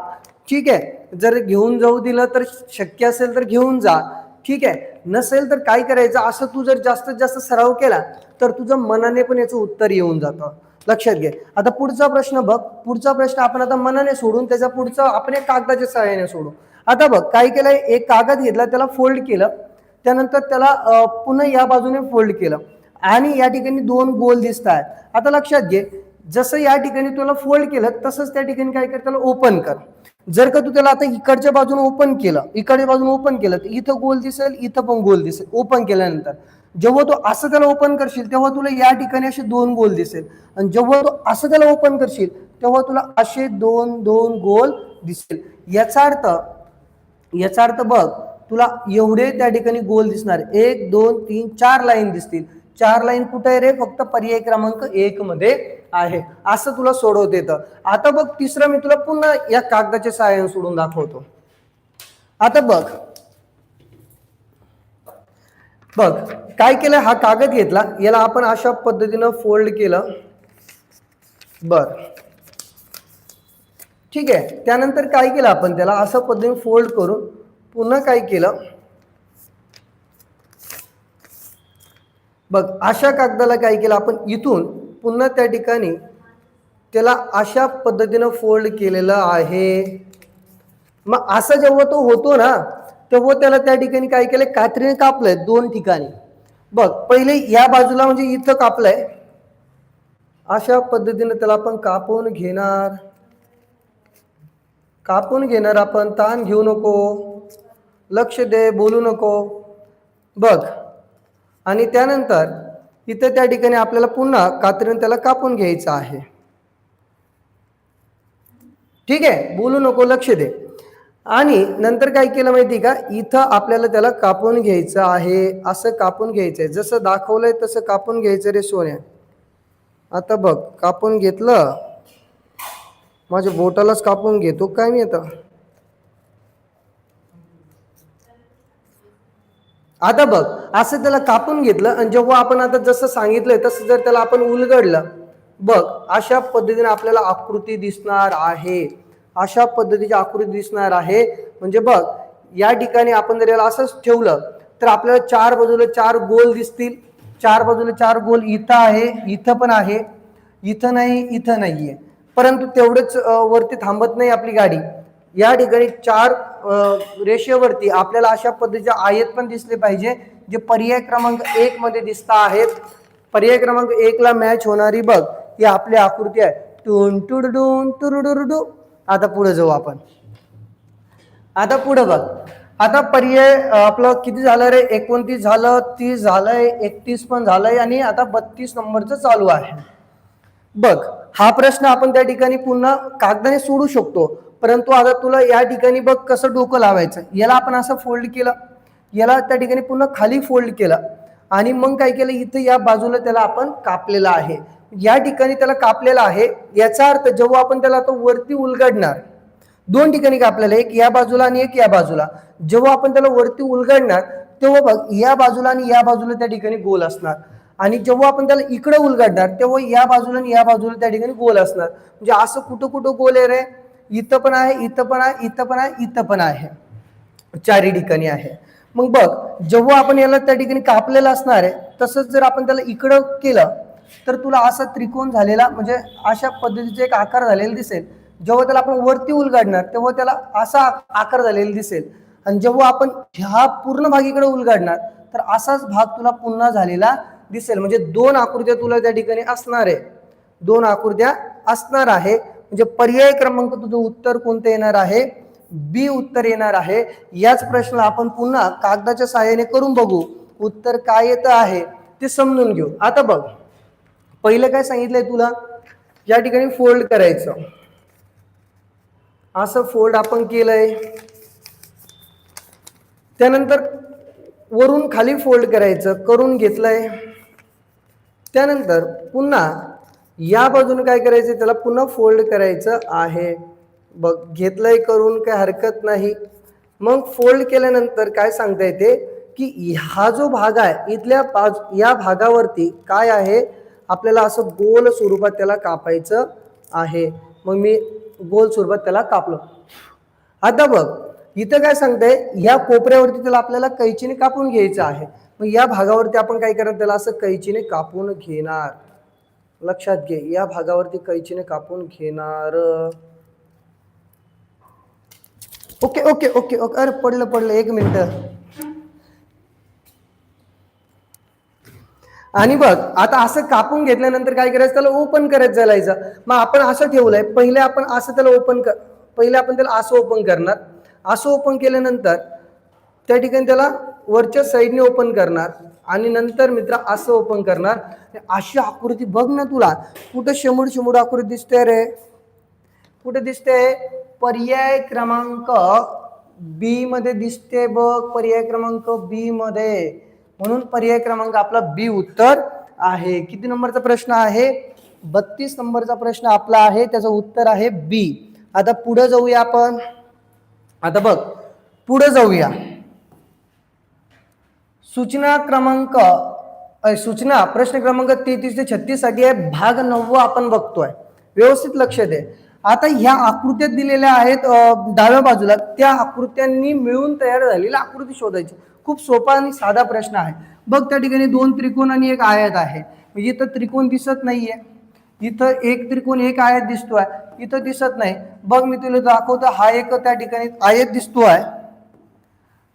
ठीक आहे, जर घेऊन जाऊ दिलं तर शक्य असेल तर घेऊन जा, ठीक आहे. नसेल तर काय करायचं, असं तू जर जास्तीत जास्त सराव केला तर तुझं मनाने पण याचं उत्तर येऊन जातं. लक्षात घे. आता पुढचा प्रश्न बघ. पुढचा प्रश्न आपण आता मनाने सोडून त्याचा पुढचा आपण एक कागदाच्या सहाय्याने सोडू. आता बघ काय केलंय, एक कागद घेतला, त्याला फोल्ड केलं, त्यानंतर त्याला पुन्हा या बाजूने फोल्ड केलं आणि या ठिकाणी 2 गोल दिसत आहेत. आता लक्षात घे, जसं या ठिकाणी तुला फोल्ड केलं तसंच त्या ठिकाणी काय कर, त्याला ओपन कर. जर का तू त्याला आता इकडच्या बाजूने ओपन केलं, इकडच्या बाजूने ओपन केलं तर इथं गोल दिसेल, इथं पण गोल दिसेल. ओपन केल्यानंतर जेव्हा तू असं त्याला ओपन करशील तेव्हा तुला या ठिकाणी असे 2 गोल दिसेल आणि जेव्हा तू असं त्याला ओपन करशील तेव्हा तुला असे 2 गोल दिसेल. याचा अर्थ बघ तुला एवढे त्या ठिकाणी गोल दिसणार. 1 2 3 4 लाईन दिसतील. 4 लाईन कुठे आहे रे, फक्त पर्याय क्रमांक 1 मध्ये आहे. असं तुला सोडवता येतं. आता बघ तिसरं मी तुला पुन्हा या कागदाच्या सहाय्याने सोडून दाखवतो. आता बघ काय केलं, हा कागद घेतला, याला आपण अशा पद्धतीनं फोल्ड केलं, बर ठीक आहे. त्यानंतर काय केलं, आपण त्याला असं पद्धतीने फोल्ड करून पुन्हा काय केलं, बघ अशा कागदाला काय केलं आपण, इथून पुन्हा त्या ठिकाणी त्याला अशा पद्धतीनं फोल्ड केलेलं आहे. मग असं जेव्हा तो होतो ना तेव्हा त्याला त्या ठिकाणी काय केलंय, कात्रीने कापलंय 2 ठिकाणी. बघ पहिले या बाजूला म्हणजे इथं कापलंय, अशा पद्धतीने त्याला आपण कापून घेणार आपण. ताण घेऊ नको, लक्ष दे, बोलू नको. बघ आणि त्यानंतर इथं त्या ठिकाणी आपल्याला पुन्हा कात्रीने त्याला कापून घ्यायचं आहे. ठीक आहे, बोलू नको, लक्ष दे. आणि नंतर काय केलं माहिती का, इथं आपल्याला त्याला कापून घ्यायचं आहे. असं कापून घ्यायचंय, जसं दाखवलंय तसं कापून घ्यायचं रे सोन्या. आता बघ, कापून घेतलं. माझ्या बोटालाच कापून घेतो काय मी आता. आता बघ, असं त्याला कापून घेतलं आणि जेव्हा आपण आता जसं सांगितलंय तसं जर त्याला आपण उलगडलं, बघ अशा पद्धतीने आपल्याला आकृती दिसणार आहे. अशा पद्धतीची आकृती दिसणार आहे. म्हणजे बघ, या ठिकाणी आपण जर याला असंच ठेवलं तर आपल्याला चार बाजूला चार गोल दिसतील. चार बाजूला चार गोल इथं आहे, इथं पण आहे, इथं नाही, इथं नाहीये. परंतु तेवढंच वरती थांबत नाही आपली गाडी. या ठिकाणी चार रेषेवरती आपल्याला अशा पद्धतीचे आयत पण दिसले पाहिजे, जे पर्याय क्रमांक 1 मध्ये दिसत आहेत. पर्याय क्रमांक 1 ला मॅच होणारी बघ ही आपली आकृती आहे. टून टुडून टुरुडुरुडू. आता पुढे जाऊ आपण. आता पुढे बघ, आता पर्याय आपलं किती झालं रे, 29 झालं, 30 झालंय, 31 पण झालंय आणि आता 32 नंबरचं चालू आहे. बघ, हा प्रश्न आपण त्या ठिकाणी पुन्हा कागदाने सोडू शकतो, परंतु आता तुला या ठिकाणी बघ कसं डोकं लावायचं. याला आपण असं फोल्ड केलं, याला त्या ठिकाणी पुन्हा खाली फोल्ड केलं आणि मग काय केलं, इथं या बाजूला त्याला आपण कापलेलं आहे. या ठिकाणी त्याला कापलेलं आहे. याचा अर्थ जेव्हा आपण त्याला आता वरती उलगडणार, दोन ठिकाणी कापलेलं, एक या बाजूला आणि एक या बाजूला. जेव्हा आपण त्याला वरती उलगडणार तेव्हा बघ या बाजूला आणि या बाजूला त्या ठिकाणी गोल असणार. आणि जेव्हा आपण त्याला इकडे उलगडणार तेव्हा या बाजूला आणि या बाजूला त्या ठिकाणी गोल असणार. म्हणजे असं कुठं कुठं गोल आहे रे, इथं पण आहे, इथं पण आहे, इथं पण आहे, इथं पण आहे, चारही ठिकाणी आहे. मग बघ, जेव्हा आपण याला त्या ठिकाणी कापलेलं असणार आहे, तसंच जर आपण त्याला इकडं केलं तर तुला असा त्रिकोण झालेला, म्हणजे अशा पद्धतीचा एक आकार झालेला दिसेल. जेव्हा त्याला आपण वरती उलगडणार तेव्हा त्याला असा आकार झालेला दिसेल. आणि जेव्हा आपण ह्या पूर्ण भागीकडे उलगडणार तर असाच भाग तुला पुन्हा झालेला दिसेल. म्हणजे दोन आकृत्या तुला त्या ठिकाणी असणार आहे, दोन आकृत्या असणार आहे. म्हणजे पर्याय क्रमांक तुझं उत्तर कोणतं येणार आहे, बी उत्तर येणार आहे. याच प्रश्न आपण पुन्हा कागदाच्या सहाय्याने करून बघू, उत्तर काय येतं आहे ते समजून घेऊ. आता बघ, पहिलं काय सांगितलंय तुला, या ठिकाणी फोल्ड करायचं. असं फोल्ड आपण केलंय, त्यानंतर वरून खाली फोल्ड करायचं, करून घेतलंय. त्यानंतर पुन्हा या बाजूने काय करायचं, त्याला पुन्हा फोल्ड करायचं आहे. बघ, घेतलंय करून, काही हरकत नाही. मग फोल्ड केल्यानंतर काय सांगता येते की हा जो भाग आहे इथल्या या भागावरती काय आहे, आपल्याला असं गोल स्वरूपात त्याला कापायचं आहे. मग मी गोल स्वरूपात त्याला कापलं. आता बघ, इथं काय सांगताय, ह्या कोपऱ्यावरती त्याला आपल्याला कैचीने कापून घ्यायचं आहे. मग या भागावरती आपण काय करणार, त्याला असं कैचीने कापून घेणार. लक्षात घे, या भागावरती कैचीने कापून घेणार. Okay okay okay okay. अरे पडलं, एक मिनिट. आणि बघ, आता असं कापून घेतल्यानंतर काय करायचं, त्याला ओपन करत चालायचं. मग आपण असं ठेवलंय, पहिले आपण असं त्याला पहिले आपण त्याला असं ओपन करणार. असं ओपन केल्यानंतर त्या ठिकाणी त्याला वरच्या साईडने ओपन करणार आणि नंतर मित्र असं ओपन करणार. अशी आकृती बघ ना, तुला कुठं शेमूड आकृती दिसते रे, कुठे दिसते, पर्याय क्रमांक बी मध्ये दिसते बघ, पर्याय क्रमांक बी मध्ये. म्हणून पर्याय क्रमांक आपला बी उत्तर आहे. किती नंबरचा प्रश्न आहे, 32 नंबरचा प्रश्न आपला आहे, त्याचं उत्तर आहे बी. आता पुढे जाऊया आपण. आता बघ, पुढे जाऊया. सूचना प्रश्न क्रमांक 33 ते 36 साठी आहे, भाग 9 आपण बघतोय. व्यवस्थित लक्ष दे. आता ह्या आकृत्या दिलेल्या आहेत डाव्या बाजूला, त्या आकृत्यांनी मिळून तयार झालेली आकृती शोधायची. खूप सोपा आणि साधा प्रश्न आहे. बघ, त्या ठिकाणी 2 त्रिकोण आणि एक आयत आहे. म्हणजे इथं त्रिकोण दिसत नाहीये, इथं एक त्रिकोण एक आयत दिसतोय, इथं दिसत नाही. बघ, मी तुला दाखवतो, हा एक त्या ठिकाणी आयत दिसतोय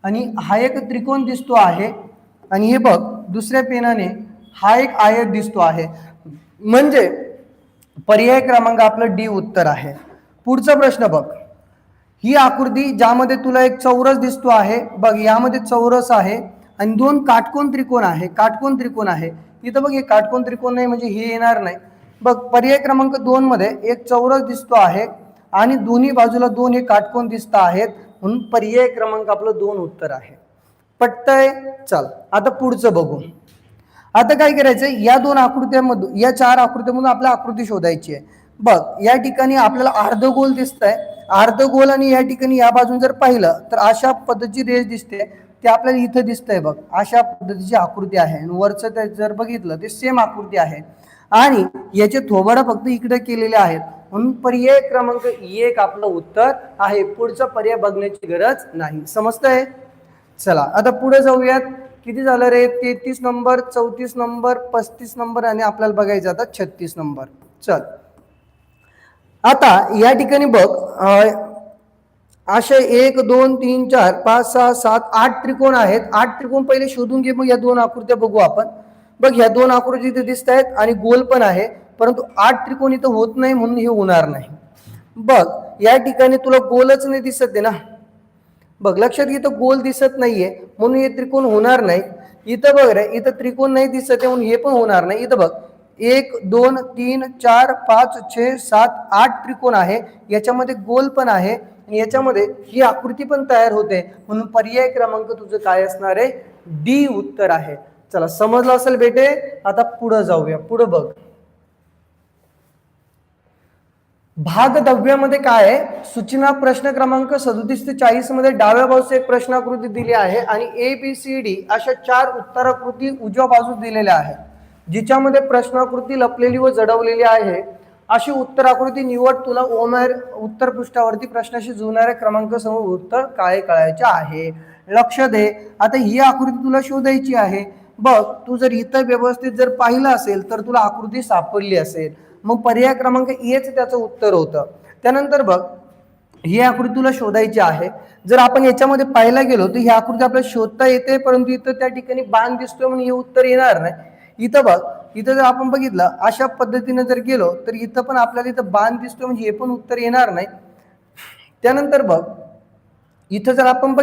आणि हा एक त्रिकोण दिसतो आहे. आणि हे बघ, दुसऱ्या पेनाने हा एक आयत दिसतो आहे. म्हणजे पर्याय क्रमांक आपलं डी उत्तर आहे. पुढचा प्रश्न बघ, ही आकृती ज्यामध्ये तुला एक चौरस दिसतो आहे. बघ, यामध्ये चौरस आहे आणि 2 काटकोन त्रिकोण आहे. इथं बघ हे काटकोन त्रिकोण नाही म्हणजे हे येणार नाही. बघ पर्याय क्रमांक 2 मध्ये एक चौरस दिसतो आहे आणि दोन्ही बाजूला 2 हे काटकोन दिसत आहेत, म्हणून पर्याय क्रमांक आपलं 2 उत्तर आहे. पटतंय? चल आता पुढचं बघू. आता काय करायचं, या 2 आकृत्यांमधून, या 4 आकृत्यांमधून आपल्याला आकृती शोधायची आहे. बघ या ठिकाणी आपल्याला अर्धगोल दिसतंय, अर्धगोल, आणि या ठिकाणी या बाजून जर पाहिलं तर अशा पद्धतीची रेष दिसते, ते आपल्याला इथं दिसतंय. बघ अशा पद्धतीची आकृती आहे, वरचं ते जर बघितलं ते सेम आकृती आहे आणि याचे थोबाडं फक्त इकडे केलेले आहेत, म्हणून पर्याय क्रमांक 1 आपलं उत्तर आहे. पुढचा पर्याय बघण्याची गरज नाही. समजतंय? चला आता पुढे जाऊयात. किती झालं रे? 33 नंबर, 34 नंबर, 35 नंबर आणि आपल्याला बघायचं आता 36 नंबर. चल आता या ठिकाणी बघ असे 1 2 3 4 5 6 7 8 त्रिकोण आहेत. 8 त्रिकोण पहिले शोधून घे, मग या 2 आकृत्या बघू आपण. बघ ह्या 2 आकृती इथे दिसत आहेत आणि गोल पण आहे, परंतु 8 त्रिकोण इथं होत नाही म्हणून हे होणार नाही. बघ या ठिकाणी तुला गोलच नाही दिसत आहे ना. बघ लक्षात घे, इथं गोल दिसत नाहीये म्हणून हे त्रिकोण होणार नाही. इथं बघ रे, इथं त्रिकोण नाही दिसत आहे म्हणून हे पण होणार नाही. इथं बघ 1 2 3 4 5 6 7 8 त्रिकोण आहे, याच्यामध्ये गोल पण आहे आणि याच्यामध्ये ही आकृती पण तयार होते, म्हणून पर्याय क्रमांक तुझं काय असणार आहे? डी उत्तर आहे. चला समजलं असेल बेटे. आता पुढे जाऊया. पुढे बघ भाग 10 मध्ये काय आहे? सूचना प्रश्न क्रमांक 37 ते 40 मध्ये डाव्या बाजूस एक प्रश्नाकृती दिली आहे आणि ABCD अशा 4 उत्तराकृती उजव्या बाजूस दिलेल्या आहेत, जिच्यामध्ये प्रश्नाकृती लपलेली व जडवलेली आहे. अशी उत्तराकृती निवड. तुला ओमर उत्तर पृष्ठावरती प्रश्नाशी जुळणाऱ्या क्रमांक समोर उत्तर काय कळायचे आहे. लक्ष दे. आता ही आकृती तुला शोधायची आहे. बघ तू जर इथं व्यवस्थित जर पाहिलं असेल तर तुला आकृती सापडली असेल, मग पर्याय क्रमांक एच त्याचं उत्तर होतं. त्यानंतर बघ ही आकृती तुला शोधायची आहे. जर आपण याच्यामध्ये पाहायला गेलो तर ही आकृती आपल्याला शोधता येते, परंतु इथं त्या ठिकाणी बाण दिसतोय म्हणून हे उत्तर येणार नाही. इथं बघ, इथं जर आपण बघितलं अशा पद्धतीने जर गेलो तर इथं पण आपल्याला इथं बाण दिसतोय म्हणजे हे पण उत्तर येणार नाही. त्यानंतर बघ इथं जर आपण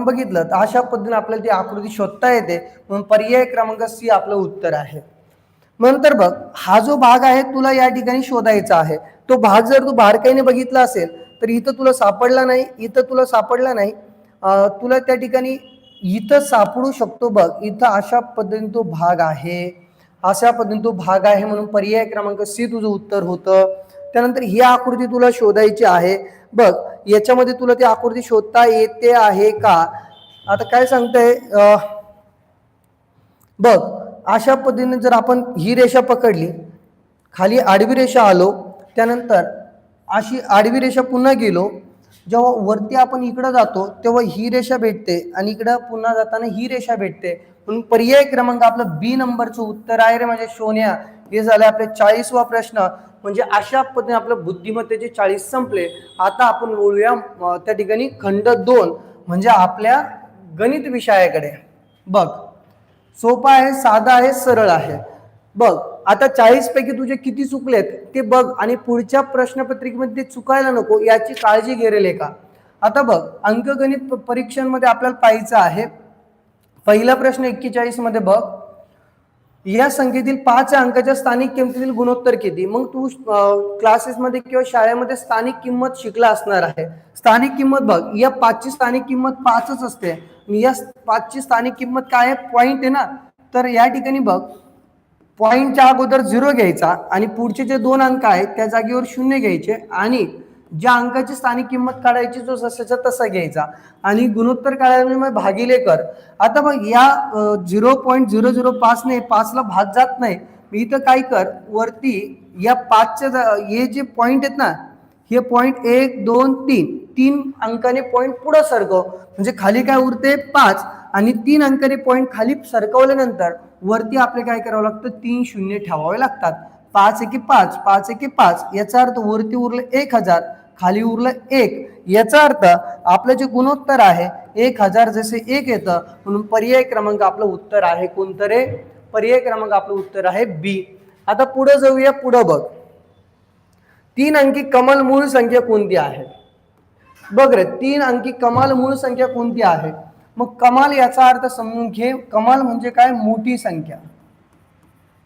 बघितलं तर अशा पद्धतीने आपल्याला ती आकृती शोधता येते, म्हणून पर्याय क्रमांक सी आपलं उत्तर आहे. नंतर बघ हा जो भाग आहे तुला या ठिकाणी शोधायचा आहे. तो भाग जर तू बारकाईने बघितला असेल तर इथं तुला सापडला नाही, तुला त्या ठिकाणी इथं सापडू शकतो. बघ इथं अशा पद्धतीने तो भाग आहे, म्हणून पर्याय क्रमांक सी तुझं उत्तर होतं. त्यानंतर ही आकृती तुला शोधायची आहे. बघ याच्यामध्ये तुला ती आकृती शोधता येते आहे का? आता काय सांगतंय, बघ अशा पद्धतीने जर आपण ही रेषा पकडली, खाली आडवी रेषा आलो, त्यानंतर अशी आडवी रेषा पुन्हा गेलो, जेव्हा वरती आपण इकडं जातो तेव्हा ही रेषा भेटते आणि इकडं पुन्हा जाताना ही रेषा भेटते, म्हणून पर्याय क्रमांक आपलं बी नंबरचं उत्तर आहे रे म्हणजे सोन्या. हे झालं आपले 40वा प्रश्न. म्हणजे अशा पद्धतीने आपलं बुद्धिमत्तेचे 40 संपले. आता आपण बोलूया त्या ठिकाणी खंड 2 म्हणजे आपल्या गणित विषयाकडे. बघ सोपा आहे, साधा आहे, सरळ आहे. बघ आता 40 पैकी तुझे किती चुकलेत ते बघ आणि पुढच्या प्रश्नपत्रिकेमध्ये ते चुकायला नको याची काळजी घेरेल का. आता बघ अंकगणित परीक्षांमध्ये आपल्याला पाहायचं आहे. पहिला प्रश्न 41 मध्ये बघ या संख्येतील 5 अंकाच्या स्थानिक किमतीतील गुणोत्तर किती. मग तू क्लासेसमध्ये किंवा शाळेमध्ये स्थानिक किंमत शिकला असणार आहे. स्थानिक किंमत बघ, या 5ची स्थानिक किंमत 5च असते. या 5ची स्थानिक किंमत काय आहे? पॉइंट आहे ना. तर या ठिकाणी बघ पॉइंटच्या अगोदर 0 घ्यायचा आणि पुढचे जे 2 अंक आहेत त्या जागेवर 0 घ्यायचे आणि ज्या अंकाची स्थानिक किंमत काढायची जो जसाचा तसा घ्यायचा आणि गुणोत्तर काढायला मग भागिले कर. आता बघ या 0.005 ने 5 ला भाग जात नाही. इथं काय कर, वरती या 5च्या हे जे पॉइंट आहेत ना, हे पॉइंट 1 2 3 अंकाने पॉइंट पुढे सरकव, म्हणजे खाली काय उरते 5 आणि 3 अंकाने पॉइंट खाली सरकवल्यानंतर वरती आपले काय करावं लागतं, 3 शून्य ठेवावे लागतात. 5 एके 5, 5 एके 5, याचा अर्थ वरती उरलं 1000, खाली उरलं 1. याचा अर्थ आपलं जे गुणोत्तर आहे 1000 जसे 1 येतं, म्हणून पर्याय क्रमांक आपलं उत्तर आहे कोणतं रे? पर्याय क्रमांक आपलं उत्तर आहे बी. आता पुढे जाऊया. पुढे बघ 3 अंकी कमाल मूळ संख्या कोणती आहे? बघ रे 3 अंकी कमाल मूळ संख्या कोणती आहे? मग कमाल याचा अर्थ समजून घे. कमाल म्हणजे काय? मोठी संख्या.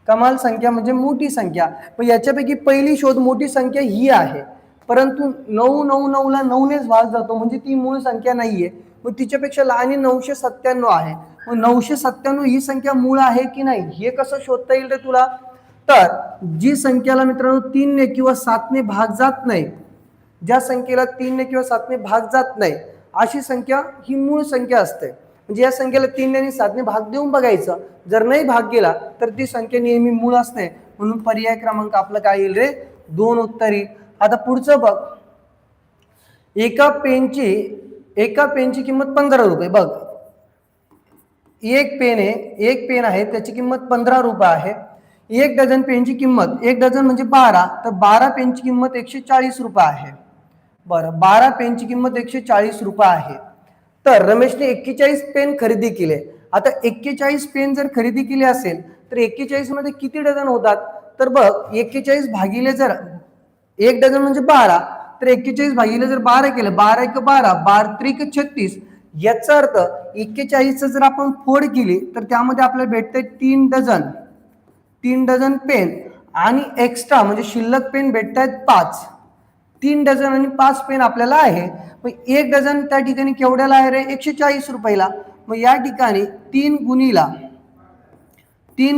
कमाल संख्या म्हणजे मोठी संख्या. मग याच्यापैकी पहिली शोध मोठी संख्या ही आहे, परंतु 999 ला 9नेच भाग जातो म्हणजे ती मूळ संख्या नाहीये. मग तिच्यापेक्षा लहान 997 आहे. मग 997 ही संख्या मूळ आहे की नाही हे कसं शोधता येईल रे तुला? तर जी संख्याला मित्रांनो 3ने किंवा 7ने भाग जात नाही, ज्या संख्येला 3ने किंवा 7ने भाग जात नाही अशी संख्या ही मूळ संख्या असते. म्हणजे या संख्येला 3ने आणि 7ने भाग देऊन बघायचं, जर नाही भाग गेला तर ती संख्या नेहमी मूळ असते. म्हणून पर्याय क्रमांक आपला काय येईल रे? 2 उत्तर येईल. आता पुढचं बघ, एका पेनची किंमत 15 रुपये. बघ, एक पेन आहे त्याची किंमत 15 रुपये आहे. एक डझन पेनची किंमत, एक डझन म्हणजे 12, तर 12 पेनची किंमत 140 रुपये आहे. बरं, 12 पेनची किंमत 140 रुपये आहे. तर रमेशने 41 पेन खरेदी केले. आता 41 पेन जर खरेदी केले असेल तर 41 मध्ये किती डझन होतात? तर बघ, 41 भागिले जर एक डझन म्हणजे 12, तर 41 भागिले जर 12 केलं, 12 एक 12, 12 त्रिक 36. याचा अर्थ 41 जर आपण फोड केली तर त्यामध्ये आपल्याला भेटते 3 डझन पेन आणि एक्स्ट्रा म्हणजे शिल्लक पेन भेटतात 5. 3 डझन आणि 5 पेन आपल्याला आहे. मग एक डझन त्या ठिकाणी केवढ्याला आहे रे? 140 रुपयाला. मग या ठिकाणी 3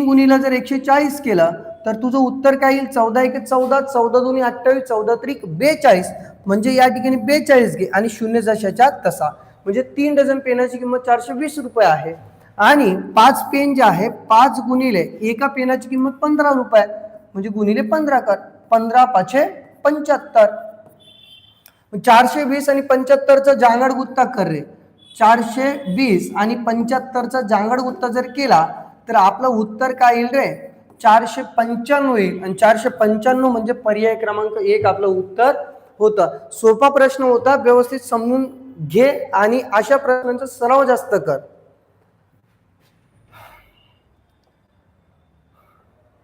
गुणीला जर 140 केलं तर तुझं उत्तर काय येईल? 14 एक 14, 14 दोन्ही 28, 14 त्रिक 42. म्हणजे या ठिकाणी 42 घे आणि 0 जशाच्या तसा. म्हणजे 3 डझन पेनाची किंमत 420 रुपये आहे. आणि 5 पेन जे आहे, 5 गुणिले एका पेनाची किंमत 15 रुपये, म्हणजे गुणिले 15 कर, 15 5 75. 420 आणि 75चा जांगड गुत्ता कर रे. 420 आणि 75चा जांगड गुत्ता जर केला तर आपलं उत्तर काय येईल रे? 495 येईल. आणि 495 म्हणजे पर्याय क्रमांक 1 आपलं उत्तर होतं. सोपा प्रश्न होता, व्यवस्थित समजून घे आणि अशा प्रश्नांचा सराव जास्त कर.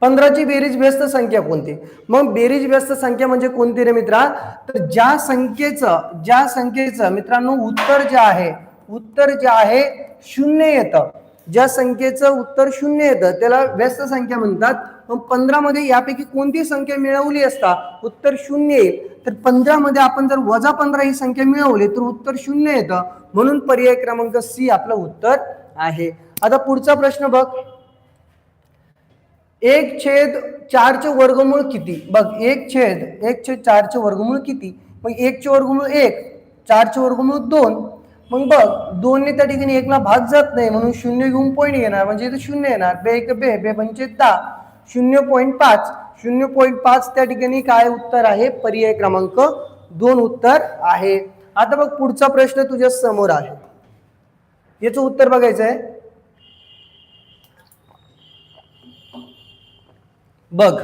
15ची बेरीज व्यस्त संख्या कोणती? मग बेरीज व्यस्त संख्या म्हणजे कोणती रे मित्रा? तर ज्या संख्येचं मित्रांनो उत्तर जे आहे 0 येतं, ज्या संख्येचं उत्तर 0 येतं त्याला व्यस्त संख्या म्हणतात. मग 15 मध्ये यापैकी कोणती संख्या मिळवली असता उत्तर 0 येईल? तर 15 मध्ये आपण जर -15 ही संख्या मिळवली तर उत्तर 0 येतं. म्हणून पर्याय क्रमांक सी आपलं उत्तर आहे. आता पुढचा प्रश्न बघ, 1/4 चे वर्गमूळ किती? बघ, 1/4 चे वर्गमूळ किती? मग 1 चे वर्गमूळ 1, 4 चे वर्गमूळ 2. मग बघ, 2 ने त्या ठिकाणी 1 ला भाग जात नाही म्हणून 0 घेऊन पॉईंट घेणार, म्हणजे इथे 0 येणार. बे 1 बे, बे 5 10, 0.5. 0.5 त्या ठिकाणी काय उत्तर आहे? पर्याय क्रमांक 2 उत्तर आहे. आता बघ, पुढचा प्रश्न तुझ्या समोर आहे, याचं उत्तर बघायचं आहे. बघ,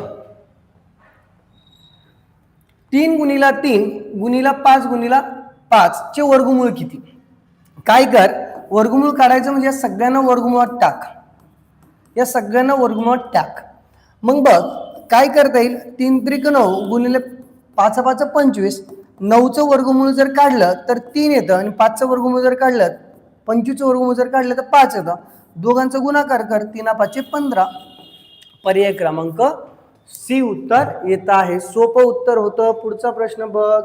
3 गुणिला 3 गुणिला 5 गुणिला 5 चे वर्गमूळ किती? काय कर, वर्गमूळ काढायचं म्हणजे या सगळ्यांना वर्गमूळात टाक. मग बघ काय करता येईल? 3 त्रिक 9 गुणिले 5 5 25. 9चं वर्गमूळ जर काढलं तर 3 येतं आणि 5चं वर्गमूळ जर काढलं, 25चं वर्गमूळ जर काढलं तर 5 येतं. दोघांचा गुणाकार कर, 3 5 15. पर्याय क्रमांक सी उत्तर येत आहे. सोपं उत्तर होतं. पुढचा प्रश्न बघ,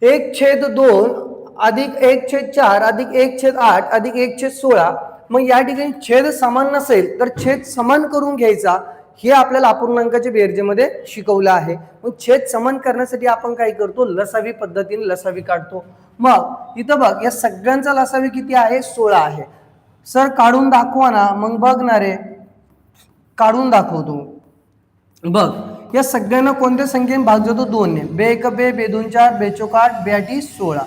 1/2 अधिक 1/4 अधिक 1/8 अधिक 1/16. मग या ठिकाणी छेद समान नसेल तर छेद समान करून घ्यायचा, हे आपल्याला अपूर्णांकाच्या बेरजेमध्ये शिकवलं आहे. मग छेद समान करण्यासाठी आपण काय करतो? लसावी पद्धतीने लसावी काढतो. मग इथं बघ, या सगळ्यांचा लसावी किती आहे? 16 आहे. सर काढून दाखवा ना. मग बघ ना रे, काढून दाखवतो. बघ, या सगळ्यांना कोणत्या संख्येने भाग जातो? 2 ने. बे 1 बे, बे 2 4, बे 4 8, बे 8 16.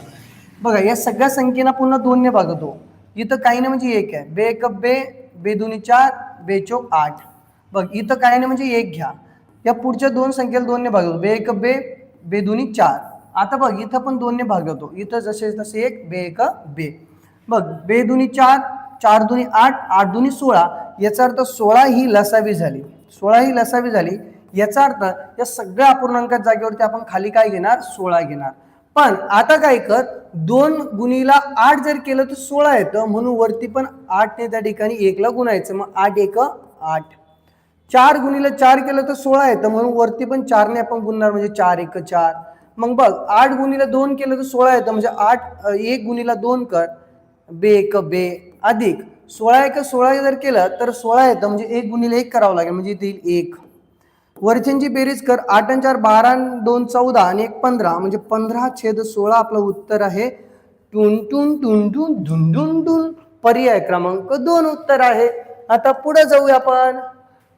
बघा, या सगळ्या संख्येला पुन्हा 2 ने भागतो. इथं काही नाही म्हणजे 1 आहे. बे 1 बे, बे 2 4, बे 4 8. बघ, इथं काही नाही म्हणजे 1 घ्या. या पुढच्या 2 संख्येला 2 ने भागतो. बे 1 बे, बे 2 4. आता बघ, इथं पण 2 ने भागतो. इथं जसे तसे 1 बे 1 बे. बघ, बे 2 4, 4 2 8, 8 2 16. याचा अर्थ 16 ही लसावी झाली. याचा अर्थ या सगळ्या अपूर्णांकाच्या जागेवरती आपण खाली काय घेणार? 16 घेणार. पण आता काय कर, 2 गुणिला 8 जर केलं तर 16 येतं, म्हणून वरती पण 8 ने त्या ठिकाणी 1 ला गुणायचं. मग 8 1 8. 4 गुणिले 4 केलं तर 16 येतं, म्हणून वरती पण 4ने आपण गुणणार, म्हणजे 4 1 4. मग बघ 8 गुणिले 2 केलं तर 16 येतं, म्हणजे 1 गुणिले 2 कर, बे 1 बे, अधिक 16 1 16 जर केलं तर 16 येतं, म्हणजे 1 गुणिले 1 करावं लागेल, म्हणजे इथे येईल 1. वरच्यांची बेरीज कर, 8 आणि 4 12 आणि 2 14 आणि 1 15, म्हणजे 15/16 आपलं उत्तर आहे. टुन टुन टुन टुन धुन धुन धुन, पर्याय क्रमांक 2 उत्तर आहे. आता पुढे जाऊया आपण.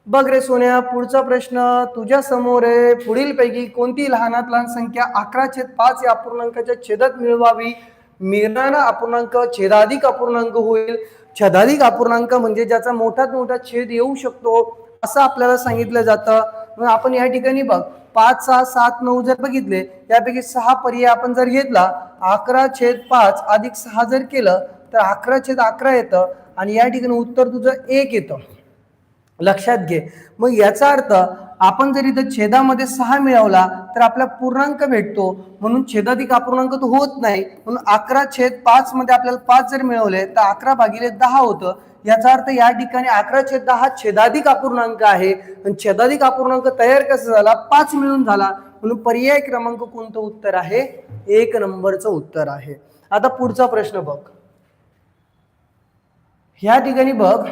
बघ रे सोन्या, पुढचा प्रश्न तुझ्या समोर आहे. पुढील पैकी कोणती लहानात लहान संख्या 11/5 या अपूर्णांकाच्या छेदात मिळवावी? मिळणारा अपूर्णांक छेदाधिक अपूर्णांक होईल. छेदाधिक अपूर्णांक म्हणजे ज्याचा मोठात मोठा छेद येऊ शकतो असं आपल्याला सांगितलं जातं. मग आपण या ठिकाणी बघ 5 6 7 9 जर बघितले, यापैकी 6 पर्याय आपण जर घेतला, 11/5 अधिक 6 जर केलं तर 11/11 येतं, आणि या ठिकाणी उत्तर तुझं 1 येतं. लक्षात घे. मग याचा अर्थ आपण जर इथं छेदामध्ये 6 मिळवला तर आपला पूर्णांक भेटतो, म्हणून छेदाधिक अपूर्णांक तो होत नाही, म्हणून 11/5 मध्ये आपल्याला 5 जर मिळवले तर 11/10 होतं. याचा अर्थ या ठिकाणी 11/10 छेदाधिक अपूर्णांक आहे, आणि छेदाधिक अपूर्णांक तयार कसा झाला? 5 मिळून झाला, म्हणून पर्याय क्रमांक कोणतं उत्तर आहे? 1 नंबरचं उत्तर आहे. आता पुढचा प्रश्न बघ. ह्या ठिकाणी बघ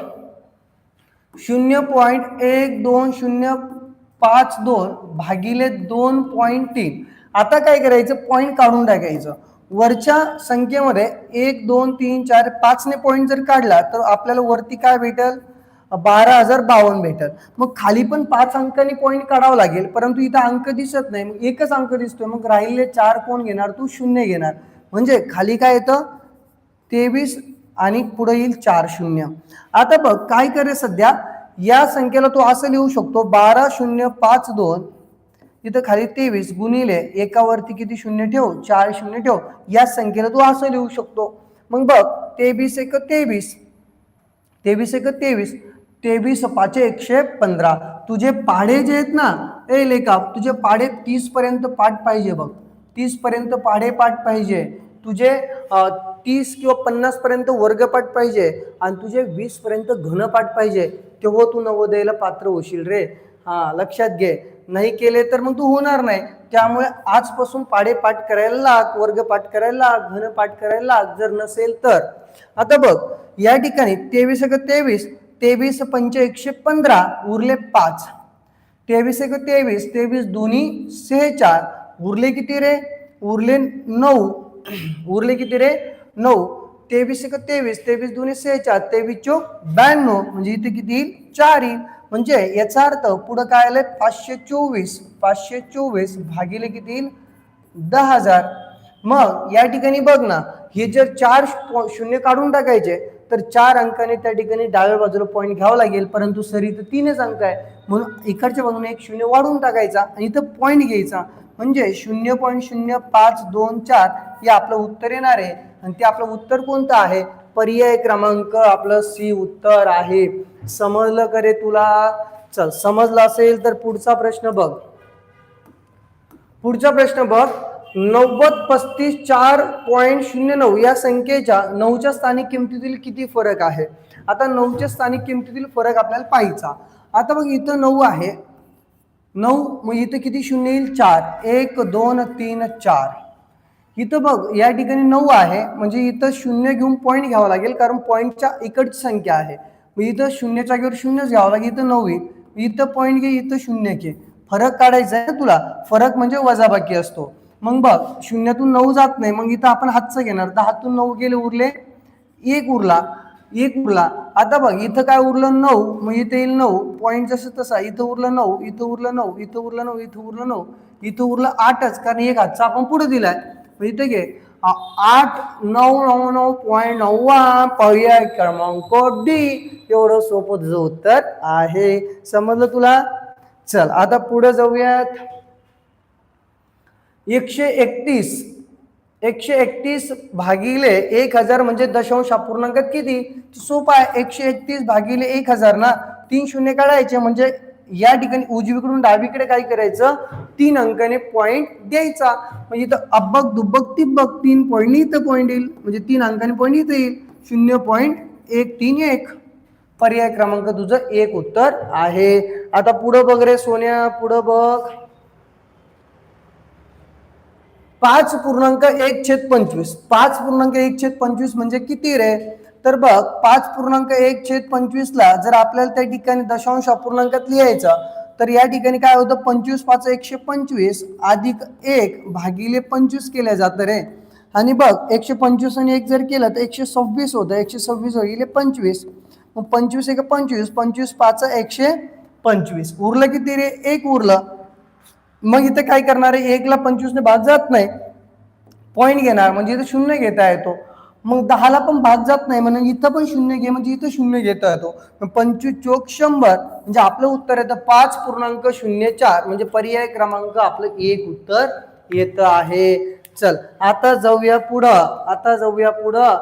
0.1252 भागिले 2.3. आता काय करायचं? पॉईंट काढून टाकायचं. वरच्या संख्येमध्ये 1 2 3 4 5 ने पॉईंट जर काढला तर आपल्याला वरती काय भेटेल? 12,052 भेटेल. मग खाली पण 5 अंकांनी पॉईंट काढावं लागेल, परंतु इथं अंक दिसत नाही, मग एकच अंक दिसतोय. मग राहिलेले 4 कोण घेणार? तू 0 घेणार, म्हणजे खाली काय येतं? 23 आणि पुढे येईल 4 0. आता बघ काय करे, सध्या या संख्येला तू असं लिहू शकतो 12052, इथं खाली 23 गुणिले एकावरती किती शून्य ठेव? 4 शून्य ठेव. या संख्येला तू असं लिहू शकतो. मग बघ 23 1 23, 23 1 23, 23 5 115. तुझे पाढे जे आहेत ना, ए लेखा, तुझे पाढे 30 पर्यंत पाठ पाहिजे बघ. 30 पर्यंत पाढे पाठ पाहिजे. तुझे 30 किंवा 50 पर्यंत वर्गपाठ पाहिजे, आणि तुझे 20 पर्यंत घनपाठ पाहिजे, तेव्हा तू नवोदयाला पात्र होशील रे. हा, लक्षात घे. नाही केले तर मग तू होणार नाही. त्यामुळे आजपासून पाढे पाठ करायला लाग, वर्गपाठ करायला लाग, घनपाठ करायला लाग, जर नसेल तर. आता बघ या ठिकाणी 23 1 23, 23 5 115, उरले 5. 23 1 23, 23 दोन्ही 46, उरले किती रे? उरले 9. उरले किती रे? 9. 23 1 23, 23 दोन्ही 46, 23 चौक 92, म्हणजे इथे किती येईल? 4 येईल. म्हणजे याचा अर्थ पुढे काय आलंय? 524. 524 भागिले किती येईल? 10,000. मग या ठिकाणी बघ ना, हे जर 4 शून्य काढून टाकायचे तर 4 अंकाने त्या ठिकाणी डाव्या बाजूला पॉईंट घ्यावा लागेल, परंतु सरी तर 3च अंक आहे, म्हणून इकडच्या बाजूने एक शून्य वाढून टाकायचा आणि इथं पॉईंट घ्यायचा, म्हणजे 0.0524 हे आपलं उत्तर येणार आहे. आणि ते आपलं उत्तर कोणतं आहे? पर्याय क्रमांक आपलं सी उत्तर आहे. समजलं करे तुला? चल, समजलं असेल तर पुढचा प्रश्न बघ. पुढचा प्रश्न बघ. 9035 4.09 या संख्येच्या 9च्या स्थानिक किमतीतील किती फरक आहे? आता 9च्या स्थानिक किमतीतील फरक आपल्याला पाहायचा. आता बघ इथं 9 आहे, 9 मग इथं किती शून्य येईल? 4. 1 2 3 4. इथं बघ या ठिकाणी 9 आहे, म्हणजे इथं शून्य घेऊन पॉईंट घ्यावा लागेल, कारण पॉईंटच्या इकडची संख्या आहे. मग इथं शून्याच्या जागेवर शून्यच घ्यावं लागेल. इथं 9 येईल, इथं पॉईंट घे, इथं शून्य घे. फरक काढायचा आहे तुला. फरक म्हणजे वजाबाकी असतो. मग बघ शून्यातून 9 जात नाही, मग इथं आपण हातचं घेणार. 10तून 9 गेले, उरले 1 उरला. आता बघ इथं काय उरलं? 9. मग इथे येईल 9. पॉईंट जसं तसा इथं उरलं 9, इथं उरलं 9, इथं उरलं 9, इथं उरलं 9, इथं उरलं 8च, कारण एक हातचा आपण पुढे दिलाय. मग इथे घे 8,999.9 पर्याय क्रमांक डी. एवढं सोपं तुझं उत्तर आहे. समजलं तुला? चल आता पुढे जाऊयात. 131 भागिले 1000 म्हणजे दशांश अपूर्णांकात किती? सोपा आहे. 131 भागिले 1000 ना, 3 शून्य काढायचे, म्हणजे या ठिकाणी उजवीकडून डावीकडे काय करायचं? 3 अंकाने पॉईंट द्यायचा. म्हणजे इथं अब्बक दुब्बक तिब्बक 3 पॉईंट इथं पॉईंट येईल, म्हणजे 3 अंकाने पॉईंट इथं येईल. 0.131. पर्याय क्रमांक तुझं 1 उत्तर आहे. आता पुढं बघ रे सोन्या, पुढं बघ. 5.1/25. 5.1/25 म्हणजे किती रे? तर बघ 5.1/25 ला जर आपल्याला त्या ठिकाणी दशांश अपूर्णांकात लिहायचं तर या ठिकाणी काय होतं, 25 5 125 अधिक 1 भागिले 25 केल्या जातं रे. आणि बघ 125 आणि 1 जर केलं तर 126 होतं. 126 भागिले 25, मग 25 1 25, 25 5 125. उरलं किती रे? 1 उरलं. मग इथे काय करणार आहे, 1 ला 25 ने भाग जात नाही, पॉईंट घेणार म्हणजे इथे 0 घेता येतो. मग 10 ला पण भाग जात नाही म्हणून इथं पण 0 घे म्हणजे इथं 0 घेता येतो. 25 चोक 100 म्हणजे आपलं उत्तर येतं 5.04 म्हणजे पर्याय क्रमांक आपलं 1 उत्तर येतं आहे. चल आता जाऊया पुढं.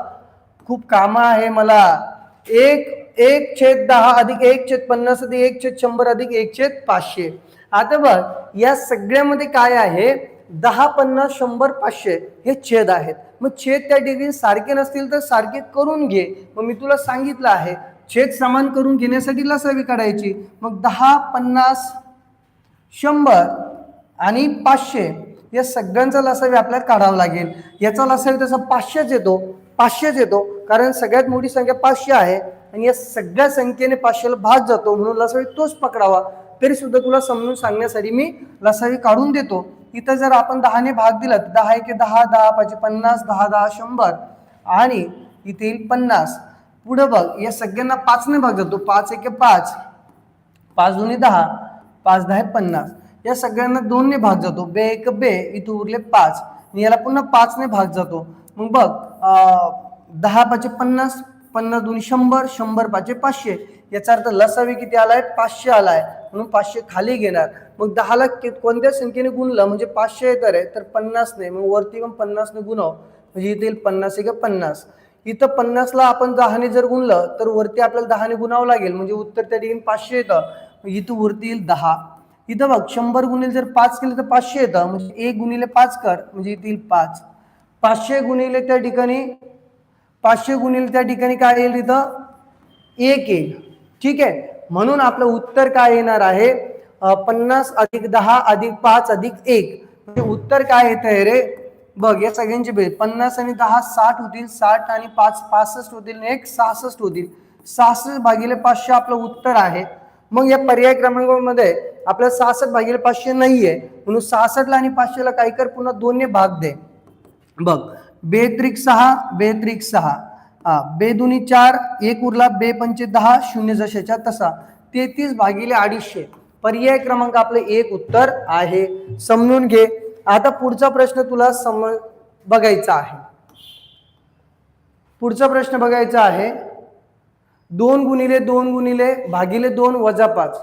खूप कामं आहे मला. 1/10 अधिक 1/50 अधिक 1/100 अधिक 1/500. आता बघ या सगळ्यामध्ये काय आहे, 10 50 100 500 हे छेद आहेत. मग छेद त्या ठिकाणी सारखे नसतील तर सारखे करून घे. मग मी तुला सांगितलं आहे छेद समान करून घेण्यासाठी लसावी काढायची. मग 10 50 100 आणि 500 या सगळ्यांचा लसावी आपल्याला काढावा लागेल. याचा लसावी तसा 500च येतो कारण सगळ्यात मोठी संख्या 500 आहे आणि या सगळ्या संख्येने 500 ला भाग जातो म्हणून लसावी तोच पकडावा. तरी सुद्धा तुला समजून सांगण्यासाठी मी लसावी काढून देतो. इथं जर आपण 10 ने भाग दिला तर 10 1 10, 10 5 50, 10 10 100 आणि इथे येईल 50. पुढे बघ या सगळ्यांना 5 ने भाग जातो. 5 1 5, 5 2 10, 5 10 50. या सगळ्यांना 2 ने भाग जातो. बे 1 बे, इथं उरले 5 आणि याला पुन्हा 5 ने भाग जातो. मग बघ 10 5 50, 50 2 100, 100 5 500. याचा अर्थ लसावी किती आलाय, 500 आलाय म्हणून 500 खाली घेणार. मग 10 ला कोणत्या संख्येने गुणलं म्हणजे 500 येतं रे, तर 50 ने. मग वरती पण 50 ने गुणव म्हणजे इथे येईल 50 1 50. इथं 50 ला आपण 10 ने जर गुणलं तर वरती आपल्याला 10 ने गुणावं लागेल म्हणजे उत्तर त्या ठिकाणी 500 येतं. इथं वरती येईल 10. इथं बघ 100 गुणिले जर 5 केलं तर 500 येतं म्हणजे 1 गुणिले 5 कर म्हणजे इथे येईल 5. 500 गुणिले त्या ठिकाणी काय येईल, इथं 1 येईल. ठीक आहे, म्हणून आपलं उत्तर काय येणार आहे, 50 अधिक 10 अधिक 5 अधिक 1 म्हणजे उत्तर काय येत आहे रे. बघ या सगळ्यांची बेरीज 50 आणि 10 60 होतील, 60 आणि 5 65 होतील, 1 66 होतील. 66 भागिले 500 आपलं उत्तर आहे. मग या पर्याय क्रमांकामध्ये आपल्याला 66 भागिले 500 नाहीये म्हणून 66 ला आणि 500 ला काय कर, पुन्हा 2 ने भाग दे. बघ 2 3 6, बे 2 4, 1 उरला, बे 5 10, 0 जशाच्या तसा 33 भागिले 250. पर्याय क्रमांक आपलं 1 उत्तर आहे. समजून घे. आता पुढचा प्रश्न तुला बघायचा आहे. 2 गुणिले 2 गुणिले भागिले 2 वजा 5.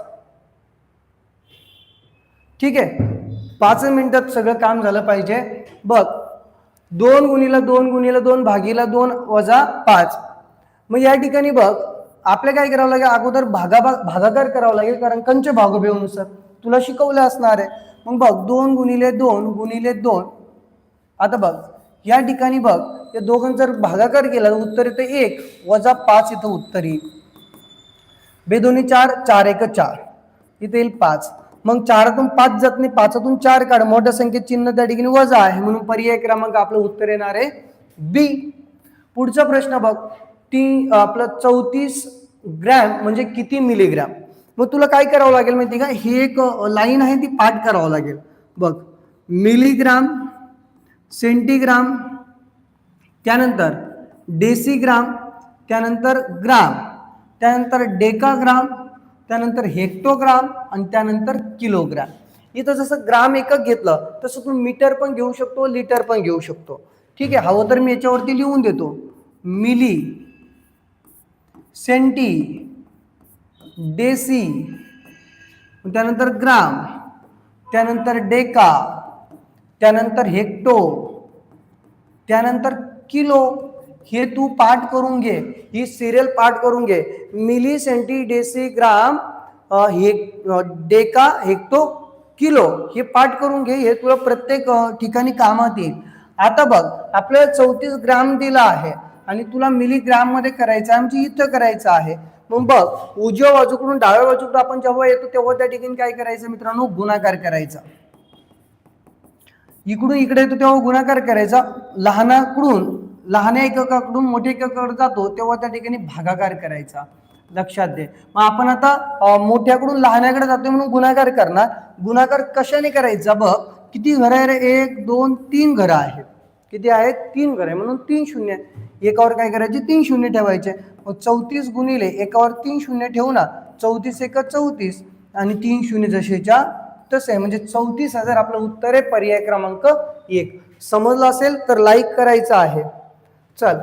ठीक आहे, 5 मिनिटात सगळं काम झालं पाहिजे. बघ 2 गुणिले 2 गुणिले 2 भागिले 2 वजा 5. मग या ठिकाणी बघ आपल्या काय करावं लागेल, अगोदर भागाकार करावं लागेल कारण कंच भागोबेनुसार तुला शिकवलं असणार आहे. मग बघ 2 गुणिले 2 गुणिले 2. आता बघ या ठिकाणी बघ या दोघांचा जर भागाकार केला तर उत्तर येतं 1 वजा 5 इथं उत्तर येईल. बे 2 4, 4 1 4, इथे येईल 5. मग 4तून 5 जात नाही, 5तून 4 काढ, मोठ्या संख्येत चिन्ह त्या ठिकाणी वजा आहे म्हणून पर्याय क्रमांक आपलं उत्तर येणार आहे बी. पुढचा प्रश्न बघ, आपलं 34 ग्रॅम म्हणजे किती मिलीग्रॅम. मग तुला काय करावं लागेल माहिती का, ही एक लाईन आहे ती पाठ करावं लागेल. बघ मिलीग्राम, सेंटीग्राम, त्यानंतर डेसिग्राम, त्यानंतर ग्राम, त्यानंतर डेकाग्राम, त्यानंतर हेक्टोग्राम आणि त्यानंतर किलोग्राम. इथं जसं ग्राम एकक घेतलं तसं तू मीटर पण घेऊ शकतो, लिटर पण घेऊ शकतो. ठीक आहे, हवं तर मी याच्यावरती लिहून देतो. मिली, सेंटी, डेसी, त्यानंतर ग्राम, त्यानंतर डेका, त्यानंतर हेक्टो, त्यानंतर किलो. हे तू पाठ करून घे, ही सिरियल पाठ करून घे. मिली, सेंटी, डेसी, ग्राम, डेका, हेक्टो, किलो हे पाठ करून घे. हे तुला प्रत्येक ठिकाणी कामात येईल. आता बघ आपल्याला 34 ग्राम दिला आहे आणि तुला मिलीग्राम मध्ये करायचं आहे, आमची इथं करायचं आहे. मग बघ, उजव्या बाजूकडून डाव्या बाजूकडे आपण जेव्हा येतो तेव्हा त्या ठिकाणी काय करायचं मित्रांनो, गुणाकार करायचा. इकडून इकडे येतो तेव्हा गुणाकार करायचा. लहान एककाकडून मोठ्या एककाकडे जातो तेव्हा त्या ठिकाणी भागाकार करायचा. लक्षात दे. मग आपण आता मोठ्याकडून लहान्याकडे जातोय म्हणून गुणाकार करणार. गुणाकार कशाने करायचा बघ, किती घर आहे रे, 1 2 3 घरं आहेत. किती आहेत, 3 घरं आहे म्हणून 3 शून्य. एकावर काय करायचे, 3 शून्य ठेवायचे. मग 34 गुणिले एकावर 3 शून्य ठेवू ना, 34 एक 34 आणि 3 शून्य जसेच्या तसे आहे, म्हणजे 34,000 आपलं उत्तर आहे, पर्याय क्रमांक 1. समजलं असेल तर लाईक करायचं आहे. चल,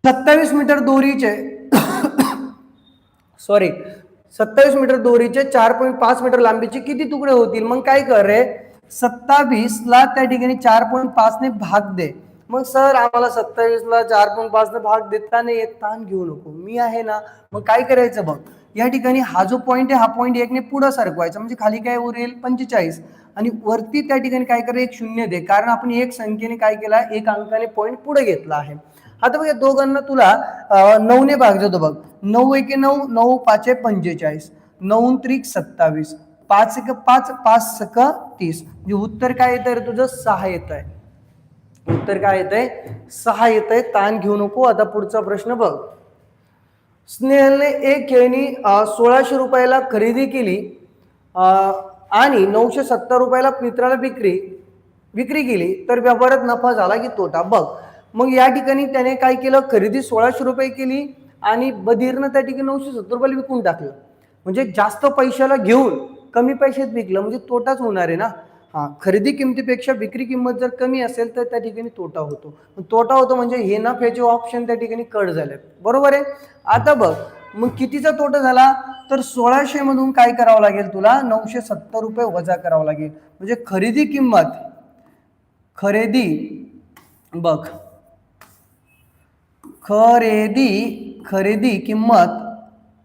27 मीटर दोरीचे 27 मीटर दोरीचे 4.5 मीटर लांबीचे किती तुकडे होतील? मग काय कर रे, 27 ला त्या ठिकाणी 4.5 ने भाग दे. मग सर आम्हाला 27 ला 4.5 ने भाग देता नाही येत, ताण घेऊ नको, मी आहे ना. मग काय करायचं बघ, या ठिकाणी हा जो पॉईंट आहे हा पॉईंट 1 ने पुढे सरकवायचा, म्हणजे खाली काय उरेल 45 आणि वरती त्या ठिकाणी काय कर, एक शून्य दे, कारण आपण एक संख्येने काय केला, एक अंकाने पॉईंट पुढे घेतला आहे. आता बघ या दोघांना तुला 9 ने भाग देतो बघ. 9 1 9, 9 5 45, 9 त्रिक 27, 5 1 5, 5 6 30. म्हणजे उत्तर काय येत आहे तुझं, 6 येत आहे. उत्तर काय येत आहे, 6 येत आहे. ताण घेऊ नको. आता पुढचा प्रश्न बघ. स्नेहलने एक खेळणी 1600 रुपयाला खरेदी केली आणि 970 रुपयाला मित्राला विक्री केली, तर व्यवहारात नफा झाला की तोटा? बघ, मग या ठिकाणी त्याने काय केलं, खरेदी 1600 रुपये केली आणि बधीरनं त्या ठिकाणी 970 रुपयाला विकून टाकलं. म्हणजे जास्त पैशाला घेऊन कमी पैशात विकलं, म्हणजे तोटाच होणार आहे ना. खरेदी किमतीपेक्षा विक्री किंमत जर कमी असेल तर त्या ठिकाणी तोटा होतो. तोटा होतो म्हणजे हे नफ्याचे ऑप्शन त्या ठिकाणी कट झाले. बरोबर आहे. आता बघ, मग कितीचा तोटा झाला, तर 1600 मधून काय करावं लागेल तुला, 970 रुपये वजा करावं लागेल. म्हणजे खरेदी किंमत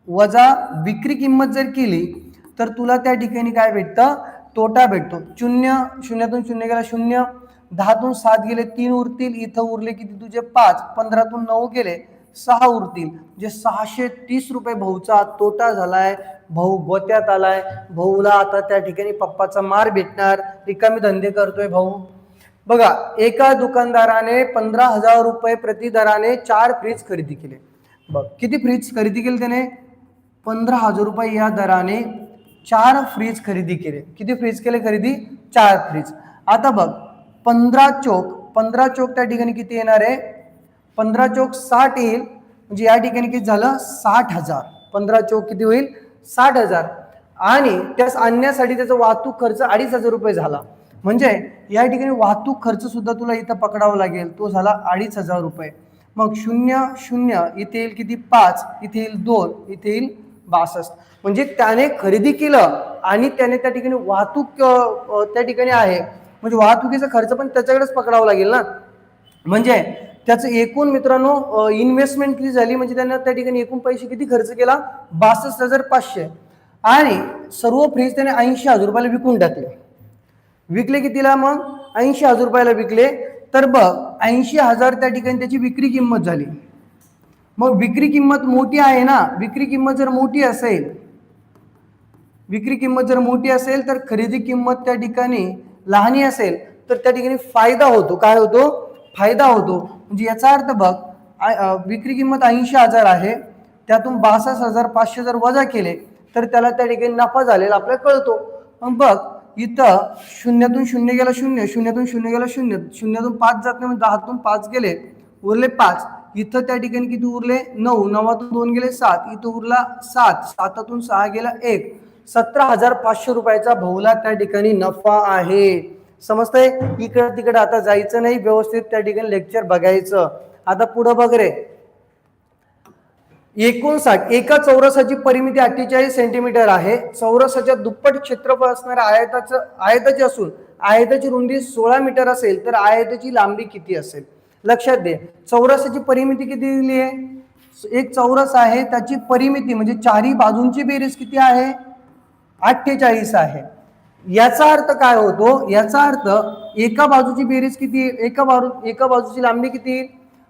वजा विक्री किंमत जर केली तर तुला त्या ठिकाणी काय भेटतं, तोटा भेटतो. 0 0तून 0 गेला 0, 10तून 7 गेले 3 उरतील, इथं उरले किती तुझे 5, 15तून 9 गेले 6 उरतील, म्हणजे 630 रुपये भाऊचा तोटा झालाय. भाऊ गोत्यात आलाय. भाऊला आता त्या ठिकाणी पप्पाचा मार भेटणार, रिकामी धंदे करतोय भाऊ. बघा, एका दुकानदाराने 15,000 रुपये प्रति दराने 4 फ्रीज खरेदी केले. बघ, किती फ्रीज खरेदी केले त्याने, 15,000 रुपये या दराने 4 फ्रीज खरेदी केले. किती फ्रीज केले खरेदी, 4 फ्रीज. आता बघ, 15 चोक त्या ठिकाणी किती येणार आहे, 15 चोक 60 येईल, म्हणजे या ठिकाणी किती झालं, 60,000. 15 चोक किती होईल, 60,000. आणि त्यास आणण्यासाठी त्याचा वाहतूक खर्च 2,500 रुपये झाला. म्हणजे या ठिकाणी वाहतूक खर्च सुद्धा तुला इथं पकडावा लागेल, तो झाला 2,500 रुपये. मग 0 0 इथे येईल किती, 5, इथे येईल 2, इथे येईल 62. म्हणजे त्याने खरेदी केलं आणि त्याने त्या ठिकाणी वाहतूक त्या ठिकाणी आहे, म्हणजे वाहतुकीचा खर्च पण त्याच्याकडेच पकडावा लागेल ना. म्हणजे त्याचं एकूण मित्रांनो इन्व्हेस्टमेंट किती झाली, म्हणजे त्याने त्या ठिकाणी एकूण पैसे किती खर्च केला, 62,500. आणि सर्व फ्रीज त्याने 80,000 रुपयाला विकून टाकले. विकले कितीला, मग 80,000 रुपयाला विकले. तर बघ, 80,000 त्या ठिकाणी त्याची विक्री किंमत झाली. मग विक्री किंमत मोठी आहे ना, विक्री किंमत जर मोठी असेल तर खरेदी किंमत त्या ठिकाणी लहान असेल तर त्या ठिकाणी फायदा होतो. काय होतो, फायदा होतो. म्हणजे याचा अर्थ बघ, विक्री किंमत 80,000 आहे, त्यातून 62,500 जर वजा केले तर त्याला त्या ठिकाणी नफा झालेला आपल्याला कळतो. मग बघ, इथं 0तून 0 गेला 0, 0तून 0 गेला 0, 0तून 5 जात नाही, 10तून 5 गेले, उरले 5. इथं त्या ठिकाणी किती उरले, 9, 9तून 2 गेले 7, इथं उरला 7, 7तून 6 गेला 1, 17,500 रुपयाचा भाऊला त्या ठिकाणी नफा आहे. समजतंय. इकडं तिकडं आता जायचं नाही, व्यवस्थित त्या ठिकाणी लेक्चर बघायचं. आता पुढं बघ रे, 59 एका चौरसाची परिमिती 48 सेंटीमीटर आहे. चौरसाच्या दुप्पट क्षेत्रफळ असणाऱ्या आयताचे असून आयताची रुंदी 16 मीटर असेल तर आयताची लांबी किती असेल? लक्षात दे, चौरसाची परिमिती किती दिली आहे, एक चौरस आहे त्याची परिमिती म्हणजे चारही बाजूंची बेरीज किती आहे, 48 आहे. याचा अर्थ काय होतो, याचा अर्थ एका बाजूची बेरीज किती, एका बाजूची लांबी किती,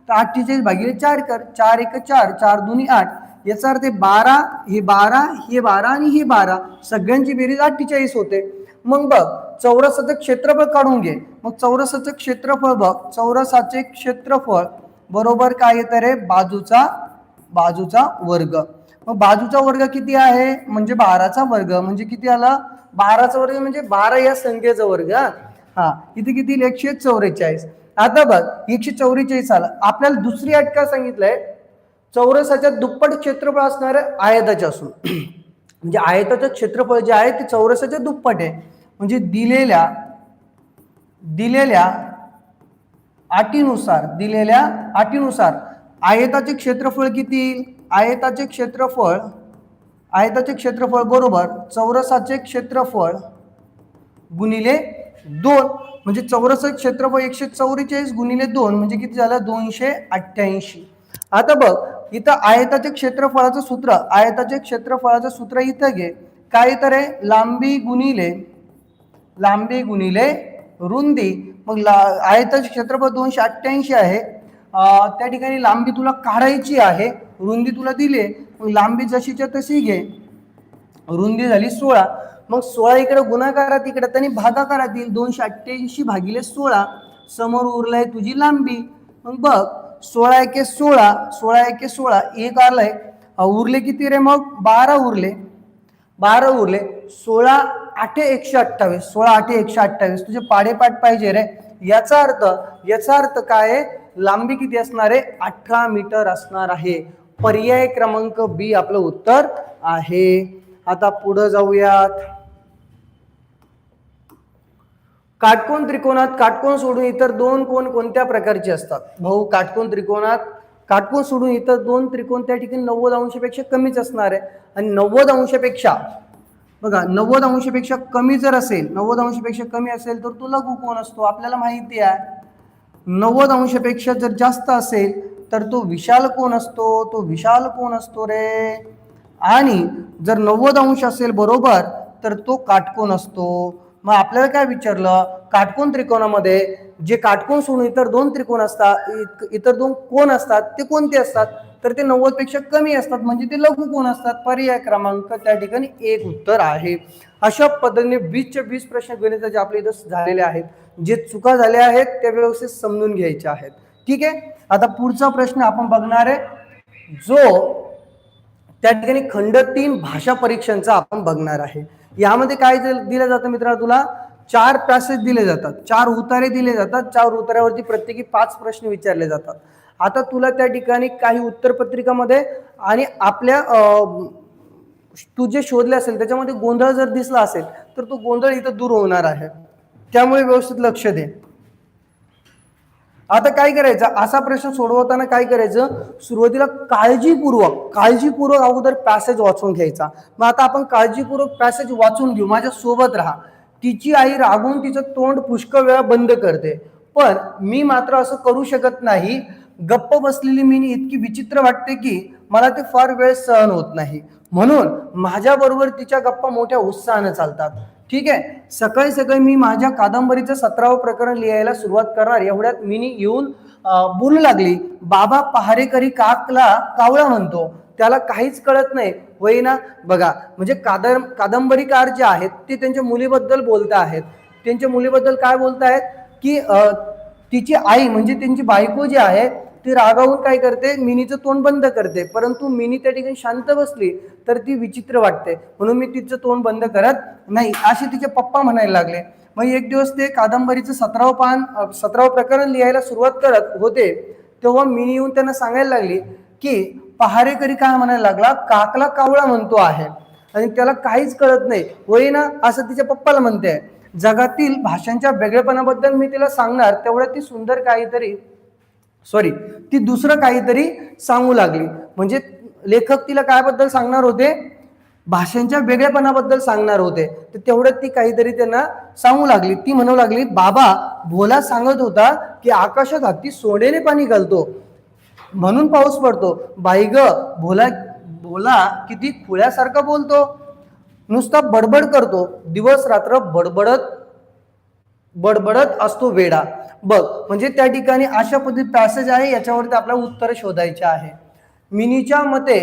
तर 48 भागिले 4 कर, 4 1 4, 4 2 8, याचा अर्थ 12 हे 12 हे 12 आणि हे 12 सगळ्यांची बेरीज 48 होते. मग बघ चौरसाचं क्षेत्रफळ काढून घे. मग चौरसाचं क्षेत्रफळ बघ, चौरसाचे क्षेत्रफळ बरोबर काय येतं रे, बाजूचा वर्ग. मग बाजूचा वर्ग किती आहे, म्हणजे 12चा वर्ग, म्हणजे किती आला, 12चा वर्ग म्हणजे 12 या संख्येचा वर्ग. हा इथे किती 144. आता बघ 144 आला. आपल्याला दुसरी अट काय सांगितलंय, चौरसाच्या दुप्पट क्षेत्रफळ असणार आयताच्या असून म्हणजे आयताचं क्षेत्रफळ जे आहे ते चौरसाच्या दुप्पट आहे. म्हणजे दिलेल्या अटीनुसार आयताचे क्षेत्रफळ किती, आयताचे क्षेत्रफळ बरोबर चौरसाचे क्षेत्रफळ गुणिले 2. म्हणजे चौरसाचे क्षेत्रफळ 144 गुणिले 2 म्हणजे किती झालं, 288. आता बघ इथं आयताचे क्षेत्रफळाचं सूत्र इथं घे. काय तर आहे, लांबी गुणिले रुंदी. मग आयताचे क्षेत्रफळ 288 आहे. त्या ठिकाणी लांबी तुला काढायची आहे, रुंदी तुला दिली. मग लांबी जशीच्या तशी घे, रुंदी झाली 16. मग 16 इकडे गुणाकारात इकडे त्यांनी भागाकारात येईल. 288 भागिले 16 समोर उरलाय तुझी लांबी. मग बघ 16 एके 16 एक आलाय, उरले किती रे, मग 12 उरले. 16 8 128 तुझे पाडेपाठ पाहिजे रे. याचा अर्थ काय आहे, लांबी किती असणार आहे, 18 मीटर असणार आहे. पर्याय क्रमांक बी आपलं उत्तर आहे. आता पुढे जाऊयात. काटकोन त्रिकोणात काटकोन सोडून इतर दोन कोण कोणत्या प्रकारचे असतात. भाऊ काटकोन त्रिकोणात काटकोन सोडून इतर दोन त्रिकोण त्या ठिकाणी 90 अंशापेक्षा कमीच असणार आहे. आणि 90 अंशापेक्षा बघा 90 अंशापेक्षा कमी जर असेल, 90 अंशापेक्षा कमी असेल तर तो लघु कोण असतो, आपल्याला माहिती आहे. 90 अंशापेक्षा जर जास्त असेल तर तो विशाल कोण असतो रे. आणि जर 90 अंश असेल बरोबर तर तो काटकोन असतो. मग आपल्याला काय विचारलं, काटकोन त्रिकोणामध्ये जे काटकोन सोडून इतर दोन त्रिकोण असतात, इतर दोन कोण असतात ते कोणते असतात, तर ते 90 पेक्षा कमी असतात, म्हणजे ते लघु कोण असतात. पर्याय क्रमांक त्या ठिकाणी एक उत्तर आहे. अशा पद्धतीने 20चे 20 प्रश्न गणिताचे आपले इथं झालेले आहेत. जे चुका झाल्या आहेत त्या व्यवस्थित समजून घ्यायच्या आहेत. ठीक आहे. आता पुढचा प्रश्न आपण बघणार आहे, जो त्या ठिकाणी खंड 3 भाषा परीक्षांचा आपण बघणार आहे. यामध्ये काय दिलं जातं मित्रांनो, तुला 4 पॅसेज दिले जातात, 4 उतारे दिले जातात. 4 उतार्यावरती प्रत्येकी 5 प्रश्न विचारले जातात. आता तुला त्या ठिकाणी काही उत्तरपत्रिकामध्ये आणि आपल्या तू जे शोधले असेल त्याच्यामध्ये गोंधळ जर दिसला असेल तर तो गोंधळ इथं दूर होणार आहे. त्यामुळे व्यवस्थित लक्ष दे. आता काय करायचं, असा प्रश्न सोडवताना काय करायचं, सुरुवातीला काळजीपूर्वक अगोदर पॅसेज वाचून घ्यायचा. मग आता आपण काळजीपूर्वक पॅसेज वाचून घेऊ. माझ्या सोबत राहा. तिची आई रागून तिचं तोंड पुष्कळ वेळा बंद करते, पण मी मात्र असं करू शकत नाही. गप्प बसलेली मिनी इतकी विचित्र वाटते की मला ते फार वेळ सहन होत नाही, म्हणून माझ्या बरोबर तिच्या गप्पा मोठ्या उत्साहाने चालतात. ठीक आहे. सकाळी मी माझ्या कादंबरीचं 17वं प्रकरण लिहायला सुरुवात करणार, एवढ्यात मिनी येऊन बोलू लागली, बाबा पहारेकरी काकला कावळा म्हणतो, त्याला काहीच कळत नाही होई ना. बघा म्हणजे कादंबरीकार जे आहेत ते त्यांच्या मुलीबद्दल बोलत आहेत. त्यांच्या मुलीबद्दल काय बोलतायत की तिची आई म्हणजे त्यांची बायको जी आहे ती रागावून काय करते, मिनीचं तोंड बंद करते. परंतु मिनी त्या ठिकाणी शांत बसली तर ती विचित्र वाटते, म्हणून मी तिचं तोंड बंद करत नाही, असे तिचे पप्पा म्हणायला लागले. मग एक दिवस ते कादंबरीचं 17वं प्रकरण लिहायला सुरुवात करत होते, तेव्हा मिनी येऊन त्यांना सांगायला लागली की पहारेकरी काय म्हणायला लागला, काकला कावळा म्हणतो आहे आणि त्याला काहीच कळत नाही होई ना, असं तिच्या पप्पाला म्हणते. जगातील भाषांच्या वेगळेपणाबद्दल मी तिला सांगणार, तेवढं ती दुसरं काहीतरी सांगू लागली. म्हणजे लेखक तिला काय बद्दल सांगणार होते, भाषांच्या वेगळेपणाबद्दल सांगणार होते. तर तेवढ्यात ती काहीतरी त्यांना सांगू लागली. ती म्हणू लागली, बाबा भोला सांगत होता की आकाशात हत्ती सोन्याने पाणी घालतो म्हणून पाऊस पडतो. बाई ग, भोला किती खुळ्यासारखा बोलतो, नुसता बडबड करतो, दिवस रात्र बडबडत असतो वेडा. बघ म्हणजे त्या ठिकाणी अशा पद्धती पॅसेज आहे, याच्यावरती आपल्याला उत्तर शोधायचे आहे. मिनीच्या मते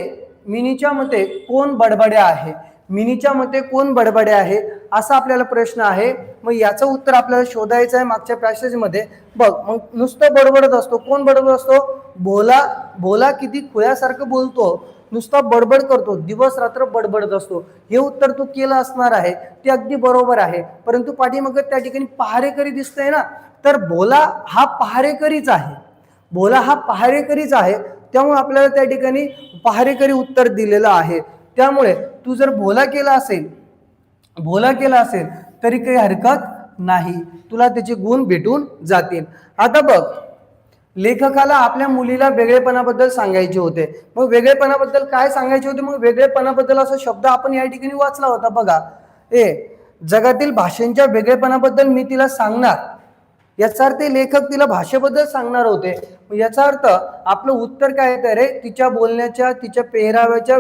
मिनीच्या मते कोण बडबड्या आहे, मिनीच्या मते कोण बडबड्या आहे असा आपल्याला प्रश्न आहे. मग याचं उत्तर आपल्याला शोधायचं आहे मागच्या पॅसेजमध्ये. बघ, मग नुसतं बडबडत असतो. कोण बडबड असतो? भोला. भोला किती खुळ्यासारखं बोलतो, नुसता बडबड करतो, दिवस रात्र बडबडत असतो. हे उत्तर तू केलं असणार आहे, ते अगदी बरोबर आहे. परंतु पाठीमाग त्या ठिकाणी पहारेकरी दिसतंय ना, तर भोला हा पहारेकरीच आहे. भोला हा पहारेकरीच आहे, त्यामुळे आपल्याला त्या ठिकाणी पहारेकरी उत्तर दिलेलं आहे. त्यामुळे तू जर भोला केला असेल तरी काही हरकत नाही, तुला त्याचे गुण भेटून जातील. आता बघ, लेखकाला आपल्या मुलीला वेगळेपणाबद्दल सांगायचे होते. मग वेगळेपणाबद्दल काय सांगायचे होते? मग वेगळेपणाबद्दल असा शब्द आपण या ठिकाणी वाचला होता बघा. जगातील भाषांच्या वेगळेपणाबद्दल मी तिला सांगणार. याचा अर्थ लेखक तिला भाषेबद्दल सांगणार होते. याचा अर्थ आपलं उत्तर काय येतं रे? तिच्या बोलण्याच्या, तिच्या पेहराव्याच्या,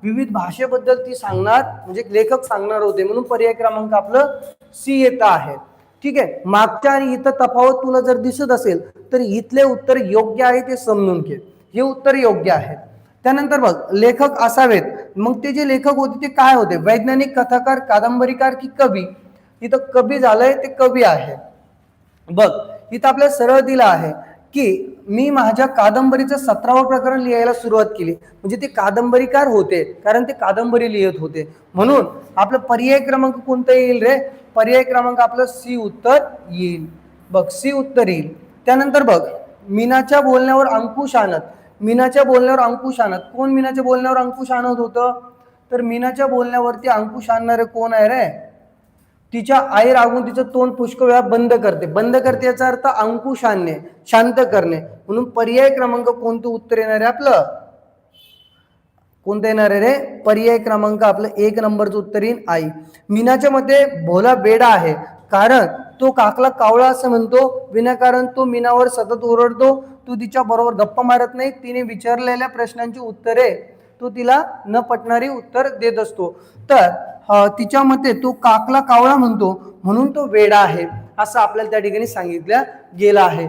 विविध भाषेबद्दल ती सांगणार, म्हणजे लेखक सांगणार होते. म्हणून पर्याय क्रमांक आपलं सी येत आहे. ठीक आहे. मागच्या आणि इथं तफावत तुला जर दिसत असेल तर इथले उत्तर योग्य आहे ते समजून घे. हे उत्तर योग्य आहे. त्यानंतर बघ, लेखक असावेत. मग ते जे लेखक होते ते काय होते? वैज्ञानिक, कथाकार, कादंबरीकार की कवी? इथं कवी झालंय, ते कवी आहे. बघ, इथं आपल्याला सरळ दिलं आहे की मी माझ्या कादंबरीचं 17वं प्रकरण लिहायला सुरुवात केली. म्हणजे ते कादंबरीकार होते, कारण ते कादंबरी लिहित होते. म्हणून आपलं पर्याय क्रमांक कोणतं येईल रे? पर्याय क्रमांक आपलं सी उत्तर येईल. बघ, सी उत्तर येईल. त्यानंतर बघ, मीनाच्या बोलण्यावर अंकुश आणत. मीनाच्या बोलण्यावर अंकुश आणत. कोण मीनाच्या बोलण्यावर अंकुश आणत होतं? तर मीनाच्या बोलण्यावरती अंकुश आणणारे कोण आहे रे? तिच्या आई रागून तिचं तोंड पुष्कळ वेळा बंद करते याचा अर्थ अंकुश आणणे, शांत करणे. म्हणून पर्याय क्रमांक कोणतं उत्तर येणार आहे आपलं? कोणतं येणार आहे रे? पर्याय क्रमांक आपलं 1 नंबरचं उत्तर येईल, आई. मीनाच्या मते भोला बेडा आहे, कारण तो काकला कावळा असं म्हणतो. विनाकारण तो मीनावर सतत ओरडतो. तू तिच्या बरोबर गप्पा मारत नाही. तिने विचारलेल्या प्रश्नांची उत्तरे तो तिला न पटणारी उत्तर देत असतो. तर तिच्या मते तो काकला कावळा म्हणतो, म्हणून तो वेडा आहे, असं आपल्याला त्या ठिकाणी सांगितलं गेलं आहे.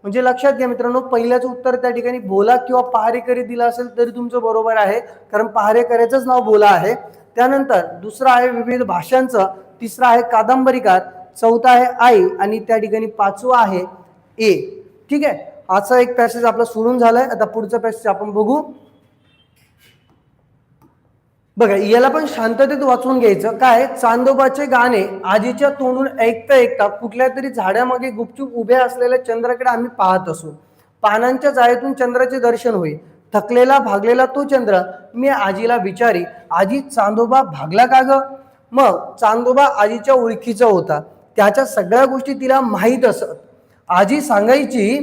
म्हणजे लक्षात घ्या मित्रांनो, पहिल्याचं उत्तर त्या ठिकाणी भोला किंवा पहारेकरी दिला असेल तरी तुमचं बरोबर आहे, कारण पहारेकऱ्याचंच नाव भोला आहे. त्यानंतर दुसरं आहे विविध भाषांचं, तिसरं आहे कादंबरीकार, चौथा आहे आई, आणि त्या ठिकाणी पाचवा आहे ए. ठीक आहे. आजचा एक पॅसेज आपला सोडून झालाय. आता पुढचा पॅसेज आपण बघू. बघा, याला पण शांततेत वाचून घ्यायचं. काय? चांदोबाचे गाणे आजीच्या तोंडून ऐकता ऐकता कुठल्या तरी झाडामागे गुपचूप उभ्या असलेल्या चंद्राकडे आम्ही पाहत असू. पानांच्या जाळीतून चंद्राचे दर्शन होई. थकलेला भागलेला तो चंद्र मी आजीला विचारी, आजी चांदोबा भागला का ग? मग चांदोबा आजीच्या ओळखीचा होता. त्याच्या सगळ्या गोष्टी तिला माहीत असत. आजी सांगायची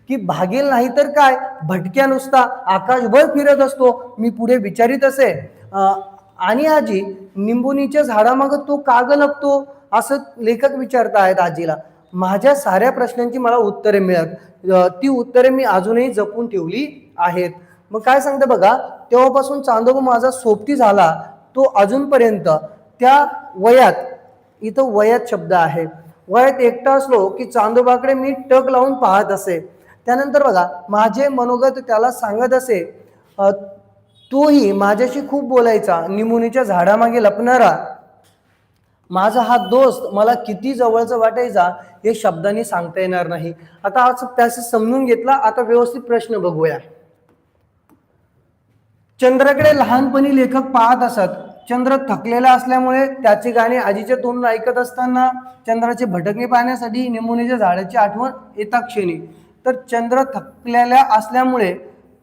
की भागेल नाही तर काय, भटक्या नुसता आकाशभर फिरत असतो. मी पुढे विचारित असे, आणि आजी निंबुनीच्या झाडामागं तो का ग लपतो, असं लेखक विचारत आहेत आजीला. माझ्या साऱ्या प्रश्नांची मला उत्तरे मिळत, ती उत्तरे मी अजूनही जपून ठेवली आहेत. मग काय सांगते बघा, तेव्हापासून चांदोबा माझा सोबती झाला. तो अजूनपर्यंत त्या वयात, इथं वयात शब्द आहे, वयात एकटा असलो की चांदोबाकडे मी टक लावून पाहत असे. त्यानंतर बघा, माझे मनोगत त्याला सांगत असे. तोही माझ्याशी खूप बोलायचा. निमुनीच्या झाडामागे लपणारा माझा हा दोस्त मला किती जवळचा वाटायचा हे शब्दांनी सांगता येणार नाही. आता आज पॅसेज समजून घेतला. आता व्यवस्थित प्रश्न बघूया. चंद्राकडे लहानपणी लेखक पाहत असत. चंद्र थकलेला असल्यामुळे त्याची गाणी आजीच्या तोंडून ऐकत असताना चंद्राचे भटकणे पाहण्यासाठी निमुनीच्या झाडाची आठवण येता क्षणी. तर चंद्र थकलेल्या असल्यामुळे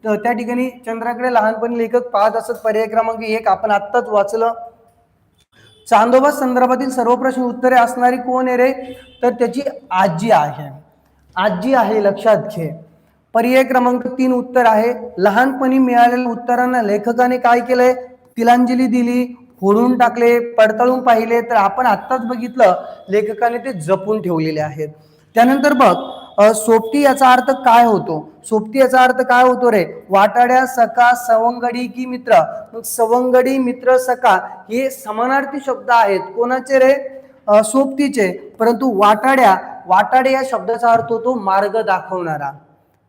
त्या ठिकाणी चंद्राकडे लहानपणी लेखक पाहत असत. पर्याय क्रमांक 1 आपण आत्ताच वाचलं. चांदोबा संदर्भातील सर्व प्रश्न उत्तरे असणारी कोण आहे रे? तर त्याची आजी आहे. आजी आहे, लक्षात घे. पर्याय क्रमांक 3 उत्तर आहे. लहानपणी मिळालेल्या उत्तरांना लेखकाने काय केलंय? तिलांजली दिली, फोडून टाकले, पडताळून पाहिले. तर आपण आत्ताच बघितलं, लेखकाने ते जपून ठेवलेले आहेत. त्यानंतर बघ, सोबती याचा अर्थ काय होतो? सोबती याचा अर्थ काय होतो रे? वाटाड्या, सखा, सवंगडी की मित्र. मग सवंगडी, मित्र, सखा हे समानार्थी शब्द आहेत. कोणाचे रे? सोबतीचे. परंतु वाटाड्या या शब्दाचा अर्थ होतो मार्ग दाखवणारा.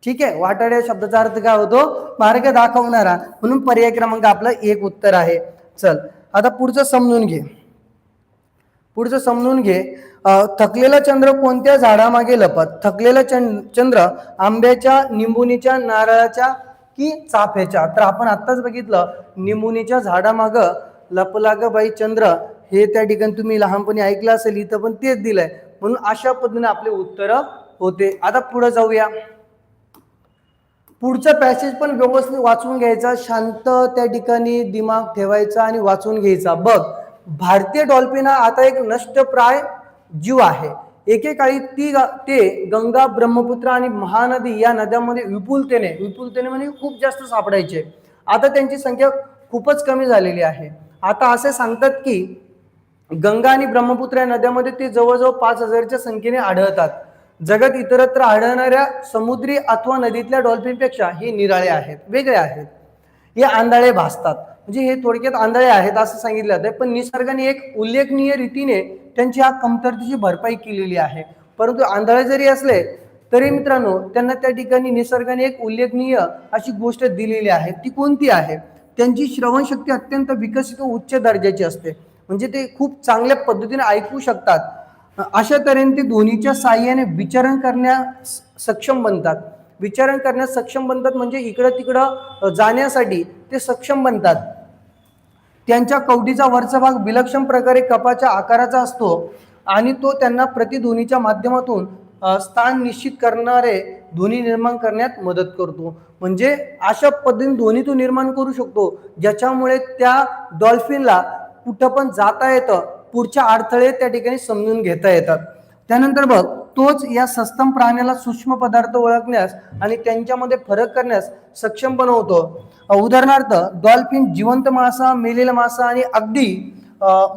ठीक आहे, वाटाड या शब्दाचा अर्थ काय होतो? मार्ग दाखवणारा. म्हणून पर्याय क्रमांक आपलं 1 उत्तर आहे. चल आता पुढचं समजून घे. थकलेला चंद्र कोणत्या झाडामागे लपत? थकलेला चंद्र आंब्याच्या, निंबुनीच्या, नारळाच्या की चाफ्याच्या? तर आपण आत्ताच बघितलं, निंबुनीच्या झाडामाग लपला ग बाई चंद्र, हे त्या ठिकाणी तुम्ही लहानपणी ऐकलं असेल, इथं पण तेच दिलंय. म्हणून अशा पद्धतीने आपले उत्तर होते. आता पुढे जाऊया. पुढचा पॅसेज पण व्यवस्थित वाचून घ्यायचा, शांत त्या ठिकाणी दिमाग ठेवायचा आणि वाचून घ्यायचा. बघ, भारतीय डॉल्फिन हा आता एक नष्टप्राय जीव आहे. एकेकाळी ते गंगा, ब्रह्मपुत्र आणि महानदी या नद्यांमध्ये विपुलतेने म्हणजे खूप जास्त सापडायचे. आता त्यांची संख्या खूपच कमी झालेली आहे. आता असे सांगतात की गंगा आणि ब्रह्मपुत्र या नद्यांमध्ये ते जवळजवळ 5000च्या संख्येने आढळतात. जगात इतरत्र आढळणाऱ्या समुद्री अथवा नदीतल्या डॉल्फिनपेक्षा हे निराळे आहेत, वेगळे आहेत. हे आंधळे भासतात, म्हणजे हे थोडक्यात आंधळे आहेत असं सांगितलं जातं. पण निसर्गाने एक उल्लेखनीय रीतीने त्यांची या कमतरतेची भरपाई केलेली आहे. परंतु आंधळे जरी असले तरी मित्रांनो, त्यांना त्या ठिकाणी निसर्गाने एक उल्लेखनीय अशी गोष्ट दिलेली आहे. ती कोणती आहे? त्यांची श्रवणशक्ती अत्यंत विकसित व उच्च दर्जाची असते. म्हणजे ते खूप चांगल्या पद्धतीने ऐकू शकतात. अशा तऱ्हेने ते ध्वनीच्या साह्याने विचारण करण्यास सक्षम बनतात. म्हणजे इकडं तिकडं जाण्यासाठी ते सक्षम बनतात. त्यांच्या कवटीचा वरचा भाग विलक्षण प्रकारे कपाच्या आकाराचा असतो आणि तो त्यांना प्रतिध्वनीच्या माध्यमातून स्थान निश्चित करणारे ध्वनी निर्माण करण्यात मदत करतो. म्हणजे अशा पद्धतीने ध्वनी तो निर्माण करू शकतो, ज्याच्यामुळे त्या डॉल्फिनला कुठं पण जाता येतं, पुढच्या अडथळे त्या ठिकाणी समजून घेता येतात. त्यानंतर बघ, तोच या सस्तम प्राण्याला सूक्ष्म पदार्थ ओळखण्यास आणि त्यांच्यामध्ये फरक करण्यास सक्षम बनवतो. उदाहरणार्थ, डॉल्फिन जिवंत मासा, मेलेला मासा आणि अगदी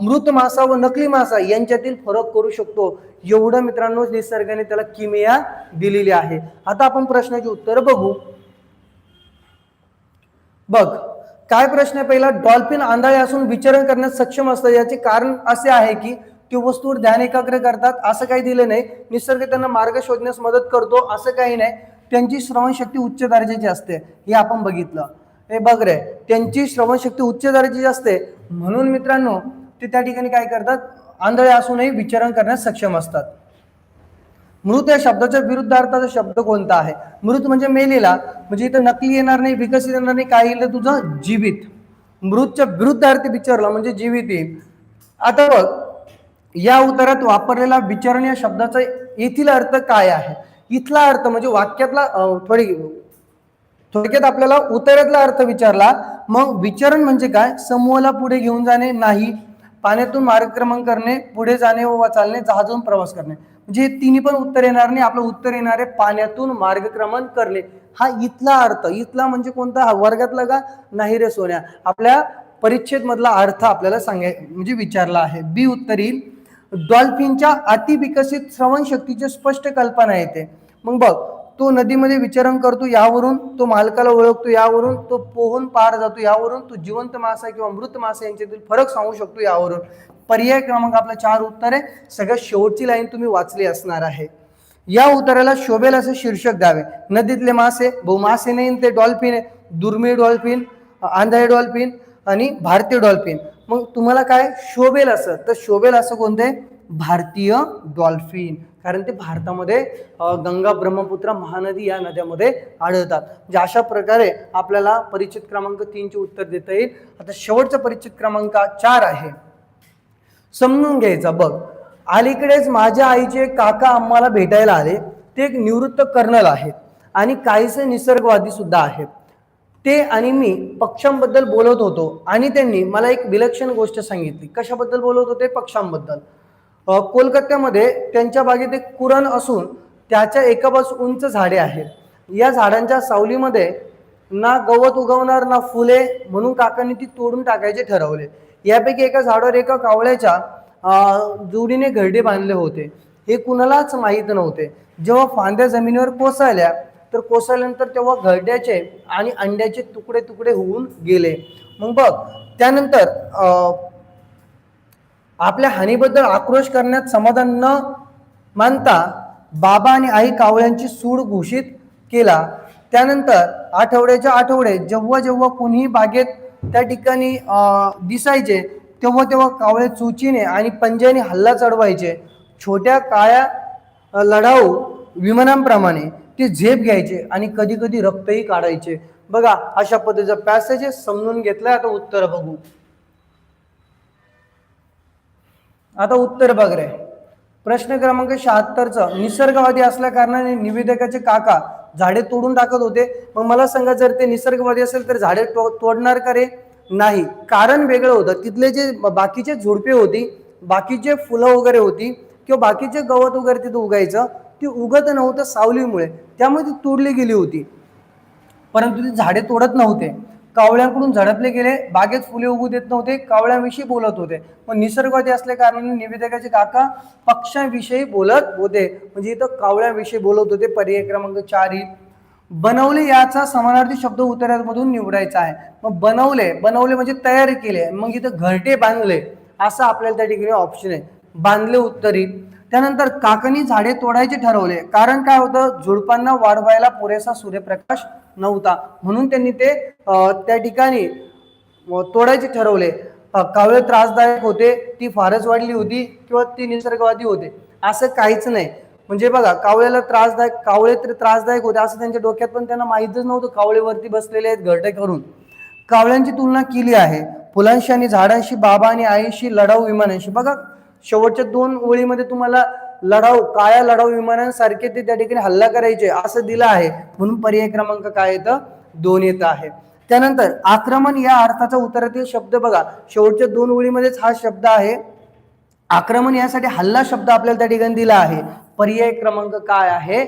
मृत मासा व नकली मासा यांच्यातील फरक करू शकतो. एवढं मित्रांनो निसर्गाने त्याला किमया दिलेली आहे. आता आपण प्रश्नाची उत्तर बघू. बघ, काय प्रश्न आहे पहिला? डॉल्फिन आंधळे असून विचरण करण्यास सक्षम असतात. याचे कारण असे आहे की ते वस्तूवर ध्यान एकाग्र करतात, असं काही दिलं नाही. निसर्ग त्यांना मार्ग शोधण्यास मदत करतो, असं काही नाही. त्यांची श्रवणशक्ती उच्च दर्जाची असते, हे आपण बघितलं. हे बघ रे, त्यांची श्रवणशक्ती उच्च दर्जाची असते, म्हणून मित्रांनो ते त्या ठिकाणी काय करतात? आंधळे असूनही विचरण करण्यास सक्षम असतात. मृत या शब्दाच्या विरुद्धार्थाचा शब्द कोणता आहे? मृत म्हणजे मेलेला, म्हणजे इथं नकली येणार नाही, विकसित येणार नाही, काय येईल तुझं? जीवित. मृतच्या विरुद्धार्थी विचारला म्हणजे जीवित येईल. आता बघ, या उत्तरात वापरलेला विचरण या शब्दाचा येथील अर्थ काय आहे? इथला अर्थ म्हणजे वाक्यातला थोडक्यात आपल्याला उत्तरातला अर्थ विचारला. मग विचरण म्हणजे काय? समूहाला पुढे घेऊन जाणे नाही, पाण्यातून मार्गक्रमण करणे, पुढे जाणे व चालणे, जहाजातून प्रवास करणे. म्हणजे तिन्ही पण उत्तर येणार नाही. आपलं उत्तर येणार आहे पाण्यातून मार्गक्रमण करणे. हा इथला अर्थ. इथला म्हणजे कोणता? हा वर्गातला का? नाही रे सोन्या, आपल्या परिच्छेद मधला अर्थ आपल्याला म्हणजे विचारला आहे. बी उत्तर येईल. डॉल्फिनच्या अतिविकसित श्रवणशक्तीची स्पष्ट कल्पना येते. मग बघ, तो नदीमध्ये विचरण करतो यावरून, तो मालकाला ओळखतो यावरून, तो पोहून पार जातो यावरून, तो जिवंत मासा किंवा मृत मासा यांच्यातील फरक सांगू शकतो यावरून. पर्याय क्रमांक आपला 4 उत्तर आहे. सगळ्यात शेवटची लाईन तुम्ही वाचली असणार आहे. या उत्तराला शोभेल असे शीर्षक द्यावे. नदीतले मासे, मासे नाही ते डॉल्फिन आहे. दुर्मिळ डॉल्फिन, आंधळे डॉल्फिन आणि भारतीय डॉल्फिन. मग तुम्हाला काय शोभेल असं? तर शोभेल असं कोणते? भारतीय डॉल्फिन. कारण ते भारतामध्ये गंगा, ब्रह्मपुत्र, महानदी या नद्यामध्ये आढळतात. म्हणजे अशा प्रकारे आपल्याला परिच्छेद क्रमांक 3 चे उत्तर देता येईल. आता शेवटचा परिच्छेद क्रमांक 4 आहे. समजून घ्यायचा. बघ, अलीकडेच माझ्या आईचे काका आम्हाला भेटायला आले. ते एक निवृत्त कर्नल आहेत आणि काहीसे निसर्गवादी सुद्धा आहेत. ते आणि मी पक्ष्यांबद्दल बोलत होतो आणि त्यांनी मला एक विलक्षण गोष्ट सांगितली. कशाबद्दल बोलत होते? पक्ष्यांबद्दल. कोलकात्यामध्ये त्यांच्या बागेत एक कुरण असून त्याच्या एका बाजूस उंच झाडे आहेत. या झाडांच्या सावलीमध्ये ना गवत उगवणार ना फुले, म्हणून काकांनी ती तोडून टाकायचे ठरवले. यापैकी एका झाडावर एका कावळ्याच्या जोडीने घरटे बांधले होते. हे कुणालाच माहीत नव्हते. जेव्हा फांद्या जमिनीवर कोसळल्या तर कोसळल्यानंतर तेव्हा घरट्याचे आणि अंड्याचे तुकडे तुकडे होऊन गेले. मग बघ, त्यानंतर आपल्या हानीबद्दल आक्रोश करण्यात समाधान न मानता बाबा आणि आई कावळ्यांची सूड घोषित केला. त्यानंतर आठवड्याच्या आठवडे जेव्हा जेव्हा कोणीही बागेत त्या ठिकाणी दिसायचे तेव्हा तेव्हा कावळे चोचीने आणि पंजाने हल्ला चढवायचे. छोट्या काळ्या लढाऊ विमानांप्रमाणे ते झेप घ्यायचे आणि कधी कधी रक्तही काढायचे. बघा अशा पद्धतीचा पॅसेज समजून घेतलं. आता उत्तर बघू. आता उत्तर बघ रे. प्रश्न क्रमांक 76 निसर्गवादी असल्या कारणाने निवेदकाचे काका झाडे तोडून टाकत होते. मग मला सांगा, जर ते निसर्गवादी असेल तर झाडे तोडणार का रे? नाही. कारण वेगळं होतं. तिथले जे बाकीचे झुडपे होती, बाकीचे फुलं वगैरे होती किंवा बाकीचे गवत वगैरे तिथे उगायचं, ती उगत नव्हतं सावलीमुळे, त्यामुळे ती तोडली गेली होती. परंतु ती झाडे तोडत नव्हते. कावळ्यांकडून झडपले गेले, बागेत फुले उगू देत नव्हते, कावळ्यांविषयी बोलत होते. पण निसर्गवादी असल्या कारणाने निवेदकाचे काका पक्ष्यांविषयी बोलत होते. म्हणजे इथं कावळ्यांविषयी बोलत होते. पर्याय क्रमांक 4. बनवले याचा समानार्थी शब्द उत्तरामधून निवडायचा आहे. मग बनवले म्हणजे तयार केले. मग इथं घरटे बांधले असं आपल्याला त्या ठिकाणी ऑप्शन आहे. बांधले उत्तरी. त्यानंतर काकांनी झाडे तोडायचे ठरवले. कारण काय होतं, झुडपांना वाढवायला पुरेसा सूर्यप्रकाश नव्हता, म्हणून त्यांनी ते त्या ठिकाणी तोडायचे ठरवले. कावळे त्रासदायक होते, ती फारच वाढली होती, किंवा ती निसर्गवादी होते असं काहीच नाही. म्हणजे बघा, कावळे तर त्रासदायक होते असं त्यांच्या डोक्यात, पण त्यांना माहीतच नव्हतं कावळेवरती बसलेले आहेत घरटे करून. कावळ्यांची तुलना केली आहे फुलांशी आणि झाडांशी, बाबा आणि आईशी, लढाऊ विमानांशी. बघा शेवटच्या 2 ओळीमध्ये तुम्हाला काळ्या लढाऊ विमानांसारखे ते त्या ठिकाणी हल्ला करायचे असं दिलं आहे, म्हणून पर्याय क्रमांक काय येतं? 2 येत आहे. त्यानंतर आक्रमण या अर्थाचा उत्तरातील शब्द बघा, शेवटच्या 2 ओळीमध्येच हा शब्द आहे. आक्रमण यासाठी हल्ला शब्द आपल्याला त्या ठिकाणी दिला आहे. पर्याय क्रमांक काय आहे?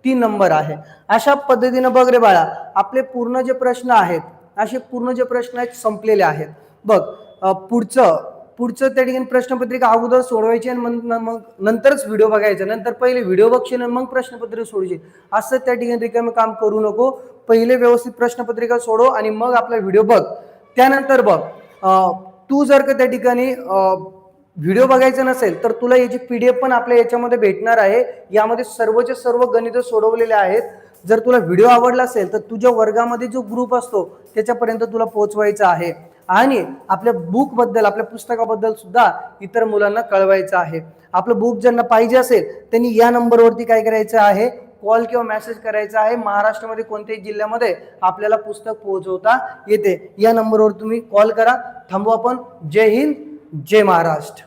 3 नंबर आहे. अशा पद्धतीनं बघ रे बाळा, आपले पूर्ण जे प्रश्न आहेत, असे पूर्ण जे प्रश्न आहेत संपलेले आहेत. बघ पुढचं त्या ठिकाणी प्रश्नपत्रिका अगोदर सोडवायची आणि मग नंतरच व्हिडिओ बघायचा. नंतर पहिले व्हिडिओ बघशील आणि मग प्रश्नपत्रिका सोडशील असं त्या ठिकाणी रिकामे काम करू नको. पहिले व्यवस्थित प्रश्नपत्रिका सोडव आणि मग आपला व्हिडिओ बघ. त्यानंतर बघ, तू जर का त्या ठिकाणी व्हिडिओ बघायचा नसेल तर तुला याची PDF पण आपल्या याच्यामध्ये भेटणार आहे. यामध्ये सर्वचे सर्व गणित सोडवलेले आहेत. जर तुला व्हिडिओ आवडला असेल तर तुझ्या वर्गामध्ये जो ग्रुप असतो त्याच्यापर्यंत तुला पोहोचवायचा आहे आणि आपल्या बुक बद्दल, आपल्या पुस्तकाबद्दल सुद्धा इतर मुलांना कळवायचं आहे. आपलं बुक ज्यांना पाहिजे असेल त्यांनी या नंबरवरती काय करायचं आहे? कॉल किंवा मेसेज करायचा आहे. महाराष्ट्रामध्ये कोणत्याही जिल्ह्यामध्ये आपल्याला पुस्तक पोहोचवता येते. या नंबरवर तुम्ही कॉल करा. थांबू आपण. जय हिंद, जय महाराष्ट्र.